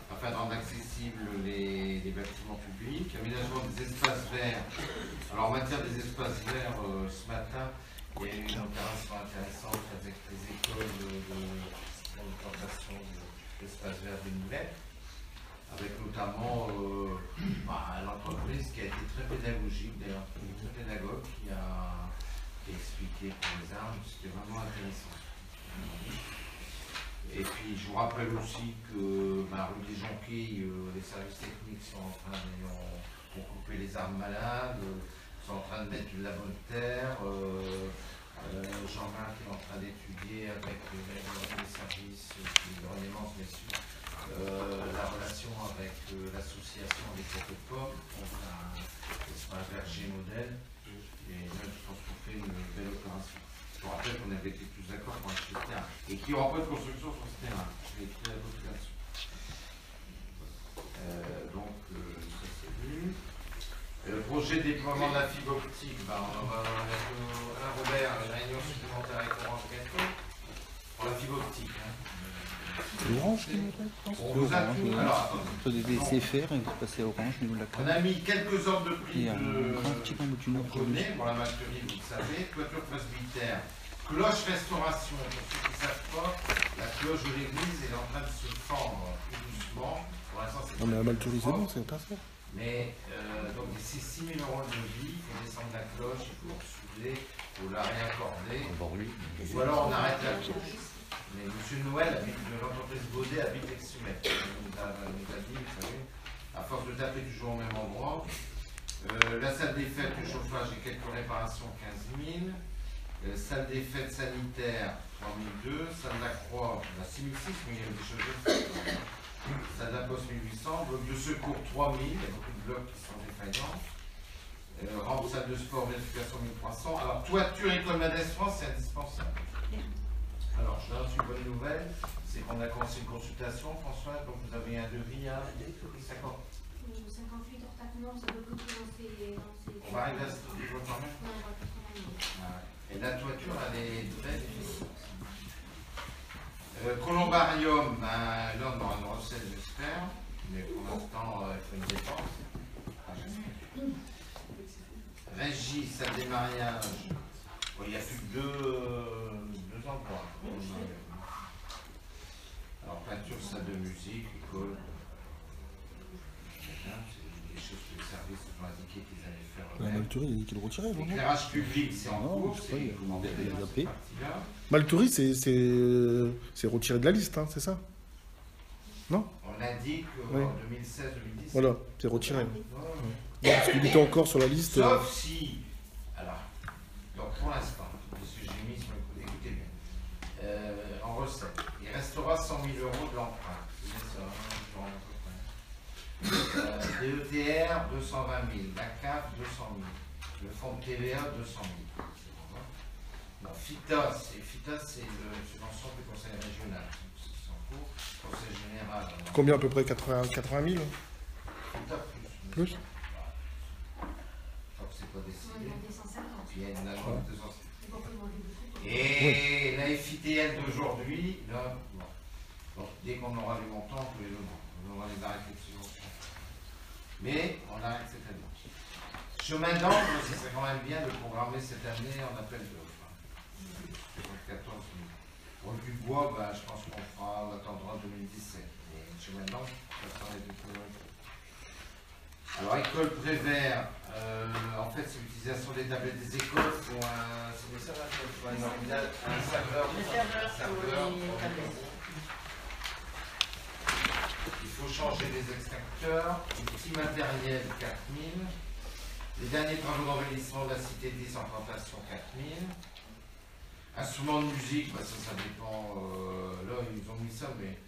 afin de rendre accessibles les bâtiments publics, aménagement des espaces verts. Alors en matière des espaces verts, ce matin, il y a eu une opération intéressante avec les écoles de plantation d'espaces verts de Moulette, avec notamment l'entreprise qui a été très pédagogique, d'ailleurs, très pédagogue, qui a expliqué pour les armes, c'était vraiment intéressant. Et puis je vous rappelle aussi que rue des Jonquilles, les services techniques sont en train de couper les armes malades, sont en train de mettre de la bonne terre. Jean-Marc est en train d'étudier avec les services, René Mans, bien sûr, la relation avec l'association des Coteaux de Pommes, c'est un verger modèle, et là je pense qu'on fait une belle opération. Je vous rappelle qu'on avait été tous d'accord pour acheter le terrain, et qu'il n'y aura pas de construction sur ce terrain. Je vais écrire la population. Donc, ça c'est vu. Projet de déploiement de la fibre optique, ben, on va Robert, une réunion supplémentaire avec Orange bientôt pour la fibre optique. C'est Orange qui nous fait, alors, on devait laisser faire et vous passez à Orange au niveau de la on a mis quelques ordres de prix de connaît, pour la Malterie, vous le savez, toiture presbytère, cloche restauration, pour ceux qui ne savent pas, la cloche de l'église est en train de se fendre tout doucement. Pour l'instant, c'est On est à Malterie, c'est bon, c'est pas ça. mais donc c'est 6 000 € de devis, il faut descendre la cloche, il faut souder, il faut la réaccorder, ou alors on arrête la cloche. Mais M. Noël, de l'entreprise Baudet, habite Exumètre. Il nous a dit, vous savez, à force de taper toujours au même endroit. La salle des fêtes, le chauffage et quelques réparations, 15 000. Salle des fêtes sanitaires, 3 200. Salle de la Croix, 6 600, mais il y a des choses de fait. Salle de la Poste, 1 800. Bloc de secours, 3 000. Il y a beaucoup de blocs qui sont défaillants. Rampe, salle de sport, vérification, 1 300. Alors, toiture, école Madès France, c'est indispensable. Alors, je lance une bonne nouvelle, c'est qu'on a commencé une consultation, François, donc vous avez un devis à 50. 58 hors taxe, non, ça doit coûter dans ces... On va arriver à ce niveau quand même. Et la toiture, elle est très difficile. Columbarium, ben, là on aura une recette, j'espère, mais pour l'instant, il faut une dépense. Régie, salle des mariages, bon, il n'y a plus que deux endroits. Alors, peinture, salle de musique, école. C'est des choses que les services ont indiqué qu'ils allaient faire. La Malterie, il a dit qu'il retirait, non? L'éclairage public, c'est en cours. Malterie, c'est retiré de la liste, hein, c'est ça? Non? On a dit qu'en 2016-2017. Voilà, c'est retiré. Parce qu'il était encore sur la liste. Sauf si. Alors, donc pour l'instant, ce que j'ai mis sur le côté, écoutez bien. En recette, il restera 100 000 € de l'emprunt. C'est bien ça, hein, DETR, 220 000. La CAF, 200 000. Le fonds de TVA, 200 000. Non, FITA, c'est le subvention du conseil régional. C'est en cours. Conseil général. Combien à peu près? 80 000? FITA plus. Plus? C'est pas décidé. Il y a une loi de 250. Et la FITL d'aujourd'hui, là, bon, dès qu'on aura les montants, on aura les arrêtés de subvention. Mais on arrête cette année. Chemin d'angle, ce serait quand même bien de programmer cette année en appel d'offres. 14 000. Pour le Dubois, ben, je pense on attendra 2017. Et chemin d'angle, ça sera les deux priorités. Alors, école Prévert, en fait, c'est l'utilisation des tablettes des écoles pour un serveur. Il faut changer les extracteurs, petit matériel 4 000. Les derniers travaux d'embellissement de la cité 10 en plantation 4 000. Instruments de musique, bah, ça dépend. Là, ils ont mis ça, mais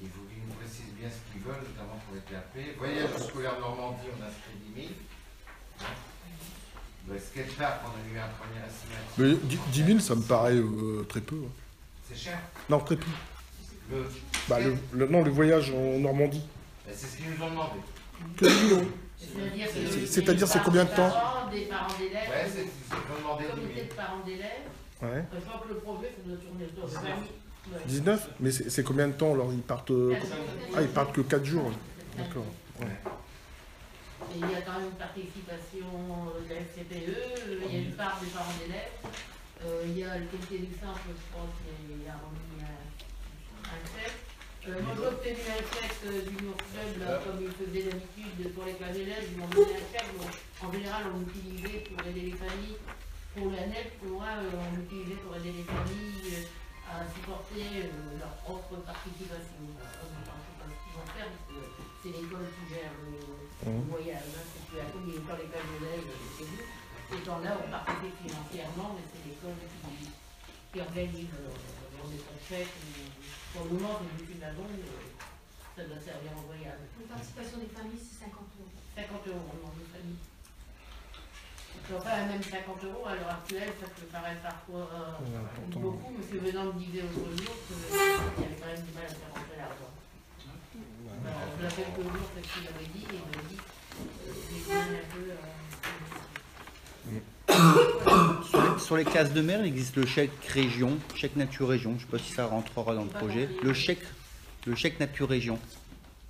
il faut qu'ils nous précisent bien ce qu'ils veulent, notamment pour les PAP. Voyage scolaire Normandie, on a inscrit 10 000. Le skatepark, on a eu un premier estimation. Mais 10 000, ça me paraît très peu. C'est cher? Non, très peu. Non, le voyage en Normandie. C'est ce qu'ils nous ont demandé. Que 10 000 €. C'est-à-dire, c'est combien de temps? Des parents d'élèves. Ouais, c'est ce qu'ils ont demandé. Comité de parents d'élèves. Ouais. Je crois que le projet, ça doit tourner autour de 20 000. 19? Mais c'est combien de temps alors? Ils partent. Ils partent que 4 jours. D'accord. Ouais. Et il y a quand même une participation de la FCPE, il y a une part des parents d'élèves, il y a le comité du centre, je crois, qui a remis un chèque. Moi, j'ai obtenu un chèque d'Union Club, là, comme ils faisaient d'habitude pour les classes d'élèves, ils m'ont donné un chèque. Donc, en général, on l'utilisait pour aider les familles. Pour l'ANEF, pour moi, on l'utilisait pour aider les familles à supporter leur propre participation. Je ne sais pas ce qu'ils vont faire, parce que c'est l'école qui gère le voyage. Hein. C'est plus la commune, quand l'école d'élèves, c'est nous. Ces temps-là, on participe financièrement, mais c'est l'école qui organise des chèques. Pour le moment, c'est juste une maison, ça doit servir en voyage. La participation des familles, c'est 50 €. 50 € on demande aux familles. Enfin, même 50 € à l'heure actuelle, ça peut paraître parfois beaucoup. M. Venant me disait l'autre jour qu'il y avait quand même du mal à faire rentrer l'argent. Il y a quelques jours, c'est ce qu'il avait dit, et il m'a dit, j'ai quand même un peu Sur les classes de mer, il existe le chèque région, chèque nature région. Je ne sais pas si ça rentrera dans le projet. Le chèque nature région.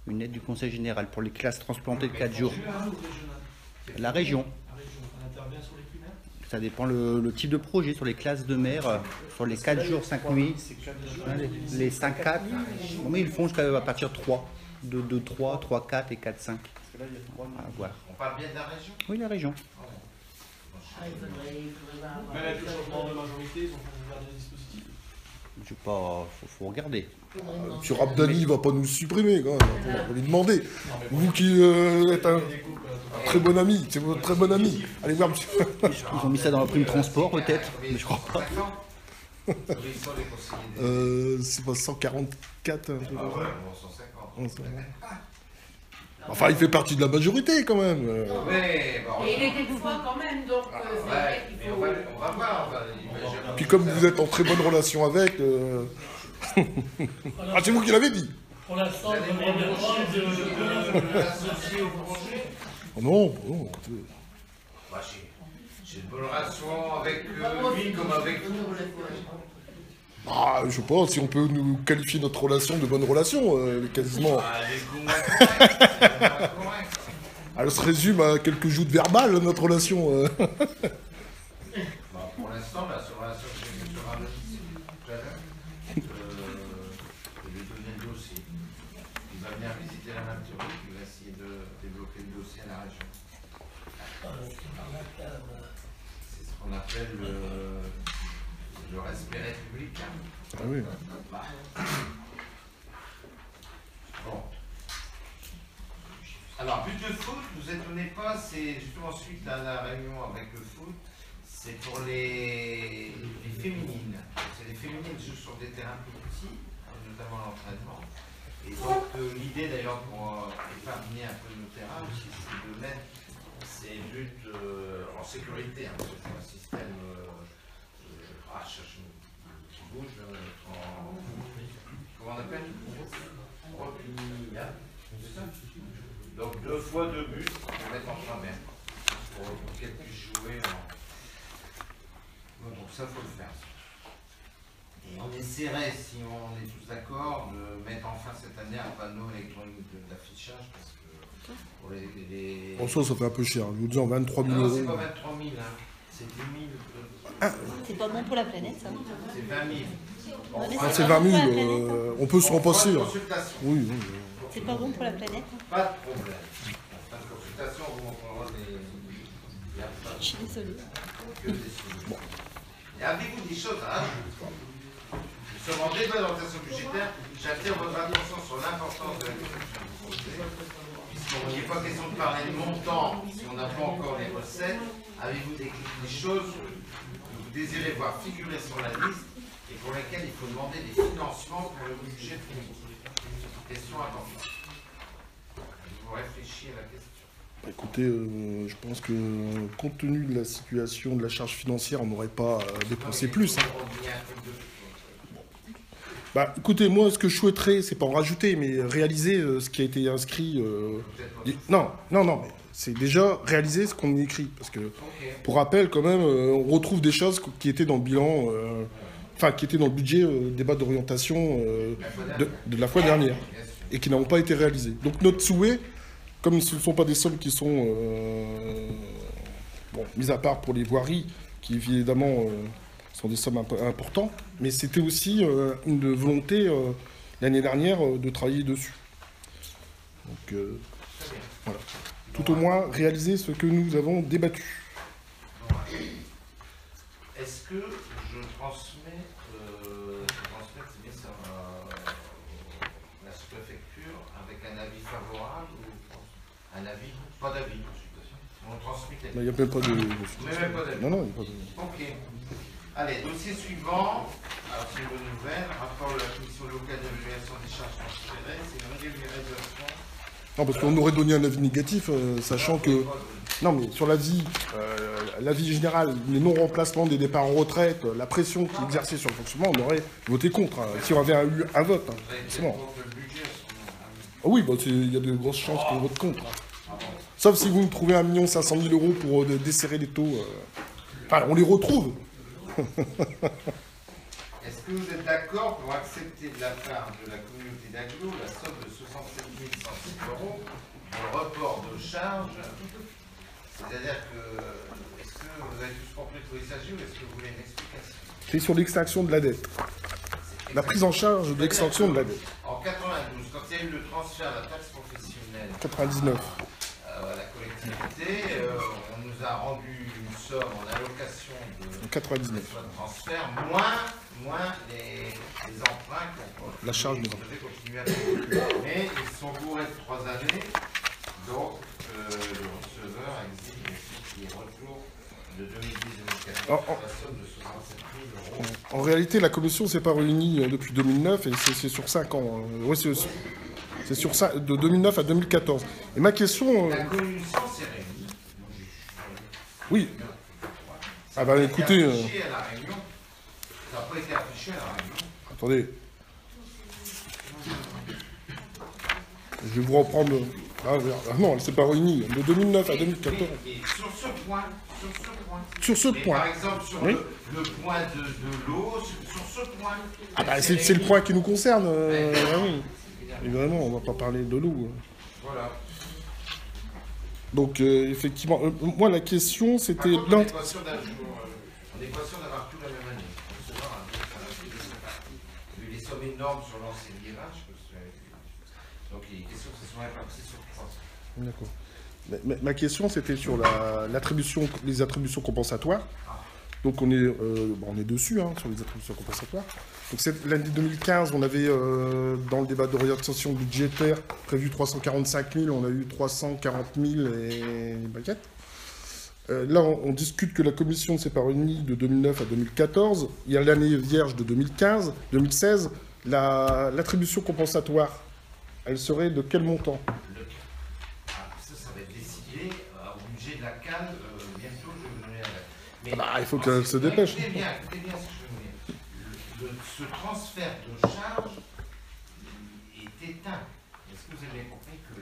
Une aide du Conseil général pour les classes transplantées de 4 jours. La région. Ça dépend le type de projet. Sur les classes de mer, sur les 4 jours, 5 nuits, les 5-4, ils le font jusqu'à partir de 3. De 3, 3, 4 et 4, 5. Voilà. On parle bien de la région? Oui, la région. Mais avec le changement de majorité, ils ont ouvert des dispositifs. Je sais pas, faut regarder. M. Rabdani ne va pas nous supprimer, quand même. On va lui demander. Vous qui êtes un très bon ami, c'est votre très bon ami. Allez voir, monsieur. Ils ont mis ça dans la prime transport, peut-être, mais je crois pas. C'est pas 144 un peu. Ah ouais, 150. Enfin, il fait partie de la majorité, quand même. Ouais, bon, Et il était toutefois quand même, donc c'est vrai qu'il faut... on va voir. Puis comme vous êtes en très bonne relation avec... Ah, c'est vous qui l'avez dit. Pour l'instant, je demande de l'associer au projet. Oh non, non, écoutez. Bah, j'ai une bonne relation avec lui comme avec vous. Ah, je sais pas si on peut nous qualifier notre relation de bonne relation, quasiment. Elle se résume à quelques joutes verbales, notre relation. Bah, pour l'instant, la seule relation que j'ai sur un je lui ai donné le dossier. Il va venir visiter la nature, il va essayer de développer le dossier à la région. C'est ce qu'on appelle le respect républicain. Ah oui. Bon. Alors, but de foot, vous étonnez pas, c'est justement suite à la réunion avec le foot, c'est pour les féminines. C'est les féminines jouent sur des terrains plus petits, notamment l'entraînement. Et donc, l'idée d'ailleurs pour épargner un peu nos terrains aussi, c'est de mettre ces buts en sécurité. Hein, c'est un système qui bouge, comment on appelle? Repli. C'est ça? Donc 2 fois 2 buts pour mettre en plein mer, pour qu'elle puisse jouer bon, donc ça faut le faire. Et on essaierait, si on est tous d'accord, de mettre enfin cette année un panneau électronique d'affichage, parce que pour les... En soi, ça fait un peu cher. Je vous dis en 23 000 non, euros. c'est pas 23 000, hein. C'est 10 000. C'est pas bon pour la planète, ça. C'est 20 000. Bon, Ah, c'est 20 000, on peut se repasser. Oui, oui. C'est pas bon pour la planète. Pas de problème. En fin de consultation, on vous montrera des... Je suis désolée. Que des solutions. Et avez-vous des choses à ajouter? Nous sommes en débat d'orientation budgétaire. J'attire votre attention sur l'importance de la construction du projet. Puisqu'il n'est pas question de parler de montant si on n'a pas encore les recettes. Avez-vous des choses que vous désirez voir figurer sur la liste et pour lesquelles il faut demander des financements pour le budget primitif? Question importante. Vous réfléchissez à la question. Écoutez, je pense que compte tenu de la situation de la charge financière, on n'aurait pas dépensé plus. Hein. Bah, écoutez, moi, ce que je souhaiterais, c'est pas en rajouter, mais réaliser ce qui a été inscrit. Non, mais c'est déjà réaliser ce qu'on a écrit. Parce que, pour rappel, quand même, on retrouve des choses qui étaient dans le bilan, enfin, qui étaient dans le budget débat d'orientation de la fois dernière, et qui n'ont pas été réalisées. Donc, notre souhait, comme ce ne sont pas des sommes qui sont, bon, mises à part pour les voiries, qui évidemment sont des sommes importantes, mais c'était aussi une volonté l'année dernière de travailler dessus. Donc, voilà. Tout au moins réaliser ce que nous avons débattu. Est-ce que je transmets, c'est bien ça, la sous-préfecture avec un avis favorable ou un avis, pas d'avis? On transmet quelque chose. Il n'y a même pas de... Même pas d'avis. Non, il n'y a pas de... Ok. Allez, dossier suivant. Alors, c'est une bonne nouvelle. Rapport de la commission locale d'évaluation des charges transférées. C'est une régularisation. Non, parce qu'on aurait donné un avis négatif, sachant que... Non, mais sur l'avis général, les non-remplacements des départs en retraite, la pression qui est exercée sur le fonctionnement, on aurait voté contre, hein, si on avait eu un vote. Hein, c'est bon. Oui, bah, il y a de grosses chances qu'on vote contre. Sauf si vous me trouvez 1 500 000 € pour desserrer les taux. Enfin, on les retrouve. Est-ce que vous êtes d'accord pour accepter de la part de la communauté d'agglo la somme de 67 106 € pour le report de charge? C'est-à-dire que, est-ce que vous avez tous compris de quoi il s'agit ou est-ce que vous voulez une explication? C'est sur l'extinction de la dette. La prise en charge de l'extinction de la dette. En 92, quand il y a eu le transfert de la taxe professionnelle 99. À la collectivité, on nous a rendu une somme en allocation de 99. transfert, moins les emprunts qu'on la charge des devait continuer à payer. Mais ils sont bourrés de 3 années, donc le receveur exige aussi les retours de 2010-2014 la somme de 67 000 €. En réalité, la commission ne s'est pas réunie depuis 2009 et c'est sur 5 ans. Oui, c'est sur ça, de 2009 à 2014. Et ma question... La commission s'est réunie. Oui. Ah bah écoutez... Ça n'a pas été affiché à la réunion. Attendez. Je vais vous reprendre... Ah non, elle ne s'est pas réunie. De 2009 à 2014. Et sur ce point... Sur ce point. Par exemple, sur oui. le point de l'eau, sur ce point... Ah bah c'est le point qui nous concerne. Oui. Évidemment, on ne va pas parler de l'eau. Voilà. Donc, effectivement, moi, la question, c'était... On n'est pas sûr d'avoir tout la même année. Vu les sommes énormes sur l'enseignement, donc il est question que ce soit réparti sur 3 ans. D'accord. Ma question, c'était sur les attributions compensatoires. Donc, on est dessus, hein, sur les attributions compensatoires. Donc, l'année 2015, on avait, dans le débat d'orientation budgétaire, prévu 345 000, on a eu 340 000 et des baguettes. Là, on discute que la commission ne s'est pas réunie de 2009 à 2014. Il y a l'année vierge de 2015, 2016. L'attribution compensatoire, elle serait de quel montant? Ça va être décidé au budget de la CAN. Bientôt, je vais vous donner la date. Ah bah, il faut qu'elle se dépêche. Écoutez bien ce que je veux dire. Ce transfert de charge est éteint. Est-ce que vous avez compris que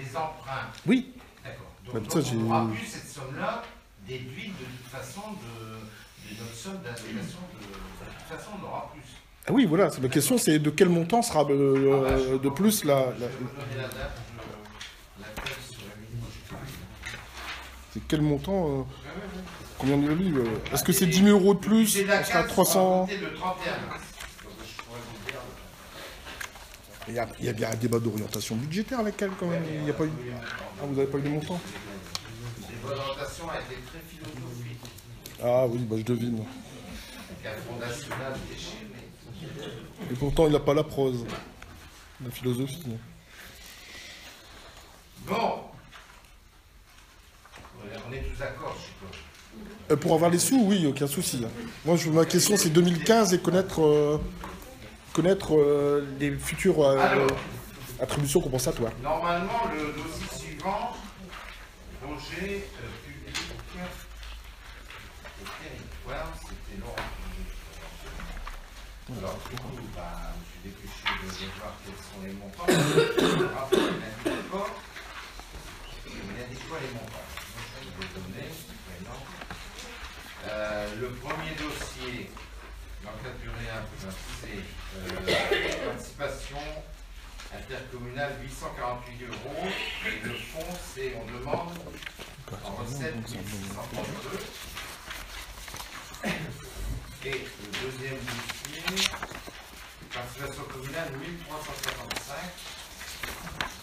les emprunts... Oui. D'accord. Donc ça, on n'aura plus cette somme-là déduite de toute façon de notre somme d'allocation. De toute façon, on n'aura plus. Ah oui, voilà. Ma question, c'est de quel montant sera de plus la... Je vais vous donner la date. C'est quel montant combien de livres est-ce que c'est 10 000 € de plus? On sera à 300... Il y a bien un débat d'orientation budgétaire avec elle, quand même. Il n'y a pas eu... Ah, vous n'avez pas eu de montant? L'orientation a été très philosophique. Ah oui, bah je devine. Il y a le Front National déchiré. Et pourtant, il n'a pas la prose. La philosophie. Bon. On est tous d'accord, je suppose. Pour avoir les sous, oui, aucun souci. Moi, ma question, c'est 2015 et connaître les futures attributions compensatoires. Normalement, le dossier suivant, projet public au territoire, c'était Laurent. Alors, du coup, je suis dépêché de voir quels sont les montants. Le rapport, il a dit quoi? Il a dit quoi les montants? Le premier dossier, l'encadré un peu, c'est participation intercommunale 848 €. Et le fonds, c'est, on demande en recette 1632. Et le deuxième dossier, participation communale 1355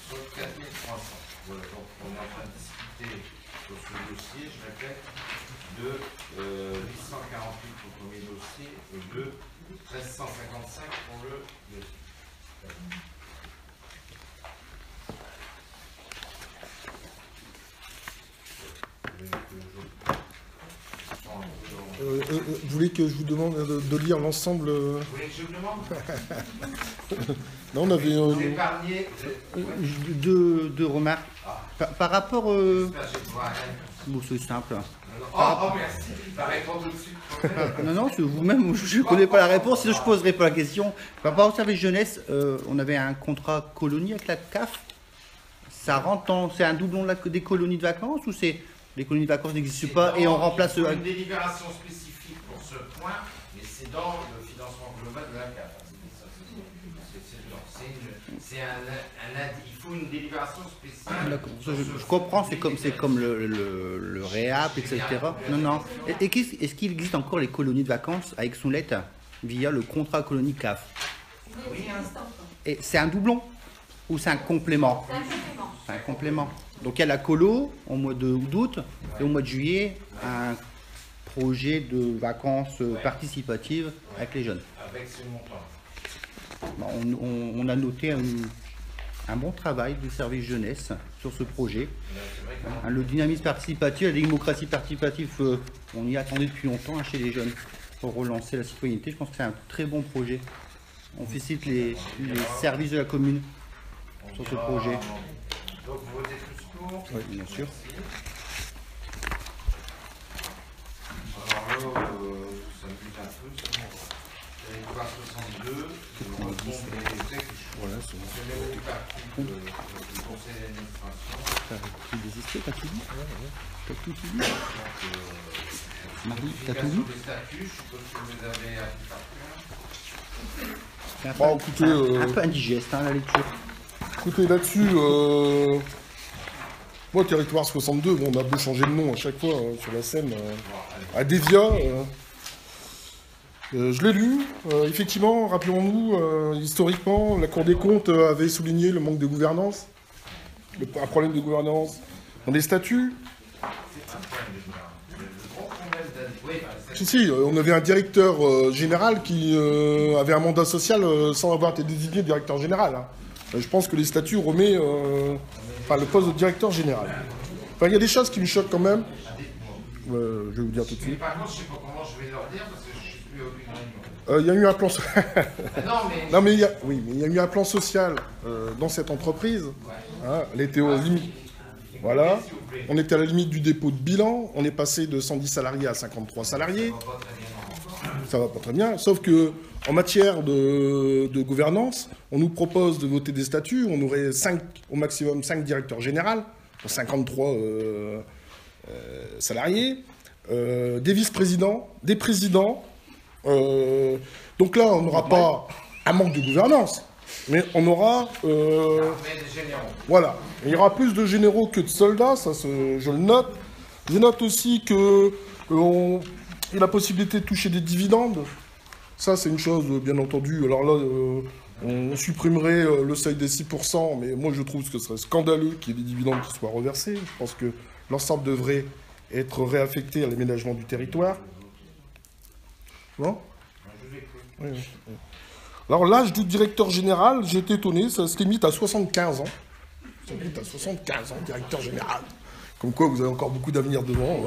sur 4300. Voilà, donc on est en train de discuter sur ce dossier, je répète, de 848 pour le premier dossier et de 1355 pour le deuxième. Vous voulez que je vous demande de lire l'ensemble? Vous voulez que je vous demande? Non, on avait... Vous épargnez... Deux remarques. Par rapport... Bon, c'est simple. Oh, merci. Va répondre tout de suite. Non, c'est vous-même, je ne connais pas la réponse, sinon je ne poserai pas la question. Par rapport au service jeunesse, on avait un contrat colonie avec la CAF. Ça rentre dans... C'est un doublon des colonies de vacances ou c'est... Les colonies de vacances n'existent pas et on remplace... Il faut une délibération spécifique pour ce point, mais c'est dans le financement global de la CAF. Il faut une délibération spéciale. Je comprends, c'est comme le réap, etc. Non. Et est-ce qu'il existe encore les colonies de vacances avec Soulette via le contrat colonie CAF? Oui, Et c'est un doublon ou c'est un complément? C'est un complément. Donc il y a la colo au mois d'août et au mois de juillet, un projet de vacances participatives avec les jeunes. Avec ce montant. On a noté un bon travail du service jeunesse sur ce projet. Le dynamisme participatif, la démocratie participative, on y attendait depuis longtemps chez les jeunes pour relancer la citoyenneté. Je pense que c'est un très bon projet. On félicite les services de la commune sur ce projet. Donc vous votez tous pour? Oui, bien sûr. Alors là, ça me bute un peu. Territoire 62, on retrouve les textes. Voilà, c'est bon. Je mets au parti du conseil d'administration. T'as désisté, t'as tout dit? T'as tout dit? Marie, t'as tout dit? Modification des statuts, je suppose que vous avez appris par cœur. C'est un peu indigeste, hein, la lecture. Écoutez, là-dessus, moi, Territoire 62, bon, on a beau changer de nom à chaque fois sur la scène, à Dévia. Je l'ai lu, effectivement, rappelons-nous, historiquement, la Cour des comptes avait souligné le manque de gouvernance, un problème de gouvernance dans les statuts. Si, on avait un directeur général qui avait un mandat social sans avoir été désigné directeur général. Hein. Je pense que les statuts remet le poste de directeur général. Enfin, il y a des choses qui me choquent quand même. Je vais vous dire tout de suite. Par contre, je ne sais pas comment je vais leur dire parce que je ne suis plus à aucune réunion. Il y a eu un plan non, mais il y a eu un plan social dans cette entreprise. Hein, elle était aux limites. Voilà. On était à la limite du dépôt de bilan. On est passé de 110 salariés à 53 salariés. Ça va pas très bien. Sauf que en matière de gouvernance, on nous propose de voter des statuts. On aurait au maximum 5 directeurs généraux pour 53 salariés, des vice-présidents, des présidents. Donc là, on n'aura pas un manque de gouvernance, mais on aura... voilà. Il y aura plus de généraux que de soldats, ça je le note. Je note aussi qu'il y a la possibilité de toucher des dividendes. Ça, c'est une chose, bien entendu. Alors là, on supprimerait le seuil des 6%, mais moi, je trouve que ce serait scandaleux qu'il y ait des dividendes qui soient reversés. Je pense que l'ensemble devrait être réaffecté à l'aménagement du territoire. Non ? Oui. Alors l'âge du directeur général, j'ai été étonné, ça se limite à 75 ans. Ça se limite à 75 ans, directeur général. Comme quoi, vous avez encore beaucoup d'avenir devant.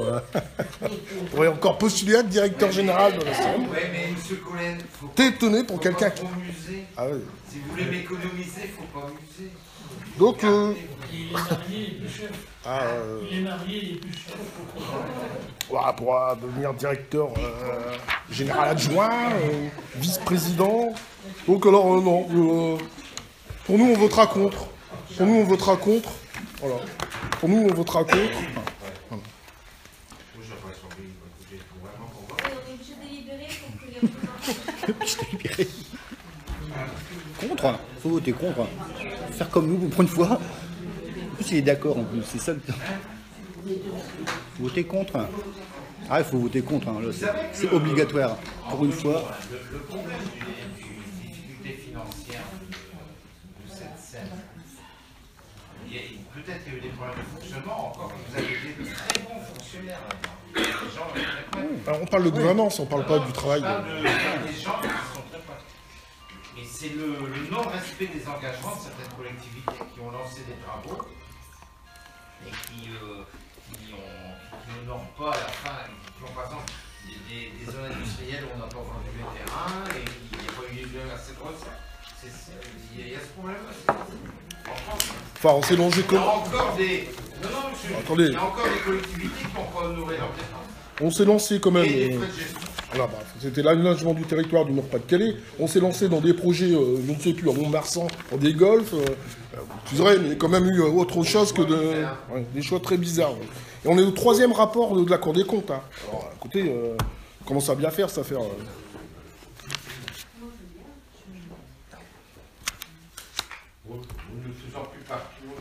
Vous pourrez encore postuler à être directeur général de la Somme. Oui, mais M. Collen, t'es étonné pour quelqu'un qui... Ah oui. Si vous voulez m'économiser, il ne faut pas muser. Donc... Il est marié et plus chef. Il est marié et plus chef. Voilà, pour devenir directeur général adjoint, vice-président. Donc alors, non. Pour nous, on votera contre. Pour nous, on votera contre. Voilà. Pour nous, on votera contre. Voilà. Contre, faut voter contre. Faire comme nous pour une fois. En plus, il est d'accord en plus, c'est ça. Voter contre. Ah, il faut voter contre, hein. C'est obligatoire. Pour une fois. Le problème d'une difficulté financière de cette scène, peut-être qu'il y a eu des problèmes de fonctionnement, encore que vous avez été de très bons fonctionnaires là-dedans. Alors, on parle de gouvernance, on parle pas du travail. On parle des gens qui sont très pratiques. Mais c'est le non-respect des engagements de certaines collectivités qui ont lancé des travaux et qui n'honorent pas à la fin, qui ont par exemple des zones industrielles où on n'a pas vendu les terrains et qui n'y a pas eu assez de recettes. Il y a ce problème-là. Enfin, on s'est longé comme... Il y a encore des... Non, monsieur. Attendez. Il y a encore des collectivités qui n'ont pas honoré leurs dépenses. On s'est lancé quand même... Et des frais de gestion. Alors, bah, c'était l'aménagement du territoire du Nord-Pas-de-Calais. On s'est lancé dans des projets, je ne sais plus, à Mont-Marsan, pour des golfs. Tu dirais, mais il y a quand même eu autre chose que des choix très bizarres. Ouais. Et on est au 3e rapport de la Cour des comptes. Hein. Alors, écoutez, on commence à bien faire cette affaire.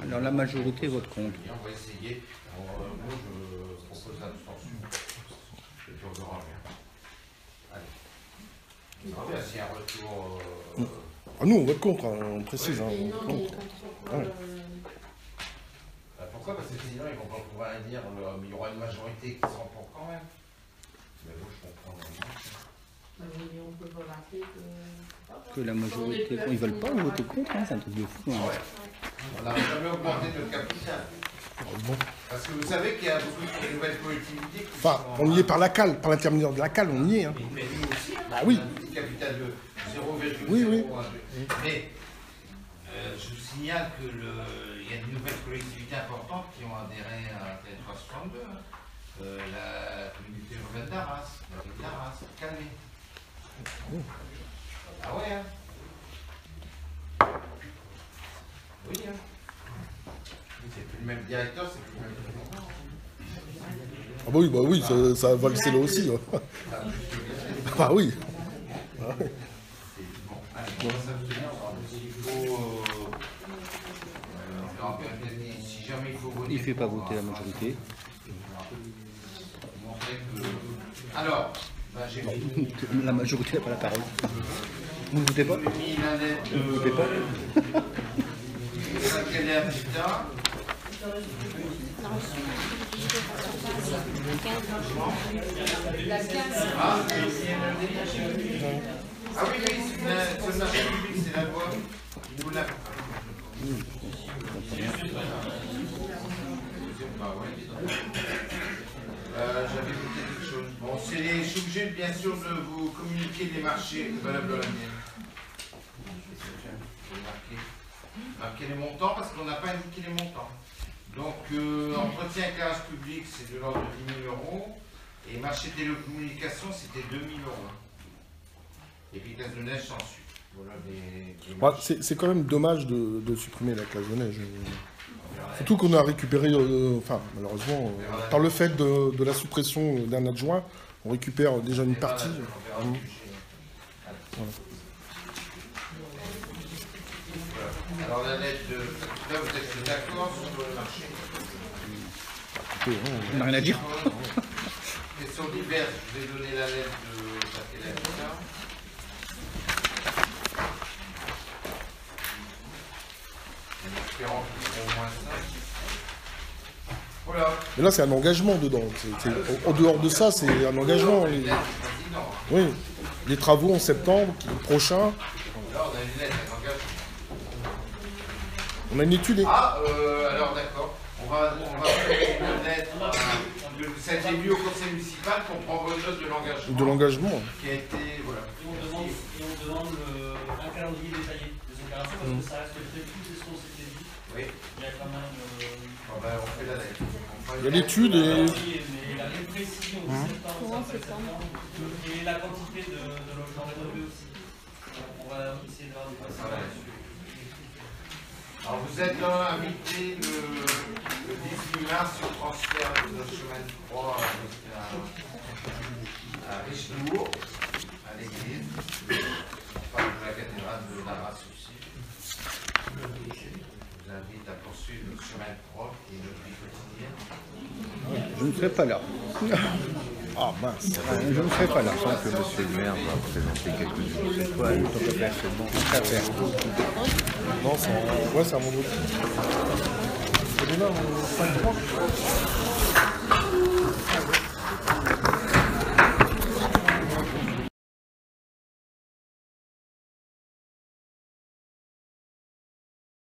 Alors la majorité vote contre. On va essayer. Moi, je propose l'abstention. Et puis on verra bien. Allez. On verra bien s'il y a un retour. Ah, nous, on vote contre, hein, on précise. Hein, contre. Ouais. Pourquoi? Parce que sinon, ils vont pas pouvoir dire il y aura une majorité qui s'en prend quand même. Mais bon, je comprends. On peut pas marquer Que la majorité, ils veulent pas voter contre, hein, c'est un truc de fou. Hein. Ouais. On n'a jamais augmenté notre capital. Bon. Parce que vous savez qu'il y a beaucoup de nouvelles collectivités qui enfin, on y est par la CAL, par l'intermédiaire de la CAL, on y est. Hein. Mais nous aussi, bah oui. On a un petit capital de 0,012. Oui, oui. Mais je vous signale qu'il y a de nouvelles collectivités importantes qui ont adhéré à Territoire 62. La communauté urbaine d'Arras, la ville d'Arras, Calais. Ah ouais, hein. Oui, hein. C'est plus le même directeur, c'est plus le même président. Ah bah oui, ça a valsé là aussi. Hein. Ah oui. Bon, allez, on va s'abstenir. Si jamais il faut voter. Il ne fait pas voter la majorité. Alors, j'ai la majorité n'a pas la parole. Vous ne votez pas? Vous ne votez pas? Quel est un putain? Ah oui, c'est le marché public, c'est la loi. Vous l'avez. J'avais noté quelque chose. Bon, je suis obligé bien sûr de vous communiquer les marchés valables de la mienne. Marquer les montants parce qu'on n'a pas indiqué les montants. Donc, entretien éclairage public, c'est de l'ordre de 10 000 euros. Et marché télécommunications, c'était 2 000 euros. Et puis casse de neige sans suite. Voilà c'est quand même dommage de supprimer la classe de neige. Surtout qu'on a récupéré, enfin malheureusement, par le fait de la suppression d'un adjoint, on récupère déjà une partie. Voilà. Alors la lettre de... Là, vous êtes d'accord sur le marché? On n'a rien à dire. Question diverses, je vais donner la lettre de Jacques Hélène. Espérons qu'il y aura au moins ça. Voilà. Mais là, c'est un engagement dedans. En dehors de ça, c'est un engagement. Oui. Les travaux en septembre prochain. Là, on a une lettre d'engagement. On a une étude. Ah, alors d'accord. On va faire une lettre. Cet élu au conseil municipal pour prendre note de l'engagement. De l'engagement. Qui a été. Voilà. Et on demande un calendrier détaillé des opérations parce que ça reste prévu, c'est ce qu'on s'était dit. Oui. Il y a quand même. On fait la lettre. Il y a l'étude et. Mais la précision de septembre, et la quantité de logements rénovés aussi. On va essayer de voir des passages là-dessus. Alors vous êtes invité le 18 mars sur le transfert de notre chemin de croix à Richebourg, à l'église. On parle de la cathédrale de Arras aussi. Je vous invite à poursuivre notre chemin de croix qui est notre vie quotidienne. Je ne serai pas là. Ah mince. Je ne serai pas là. Je sens que monsieur le maire va présenter quelques-unes. Ouais, le temps de faire, c'est bon. Ça va faire. Non, c'est un vendredi. C'est demain, 5 mois.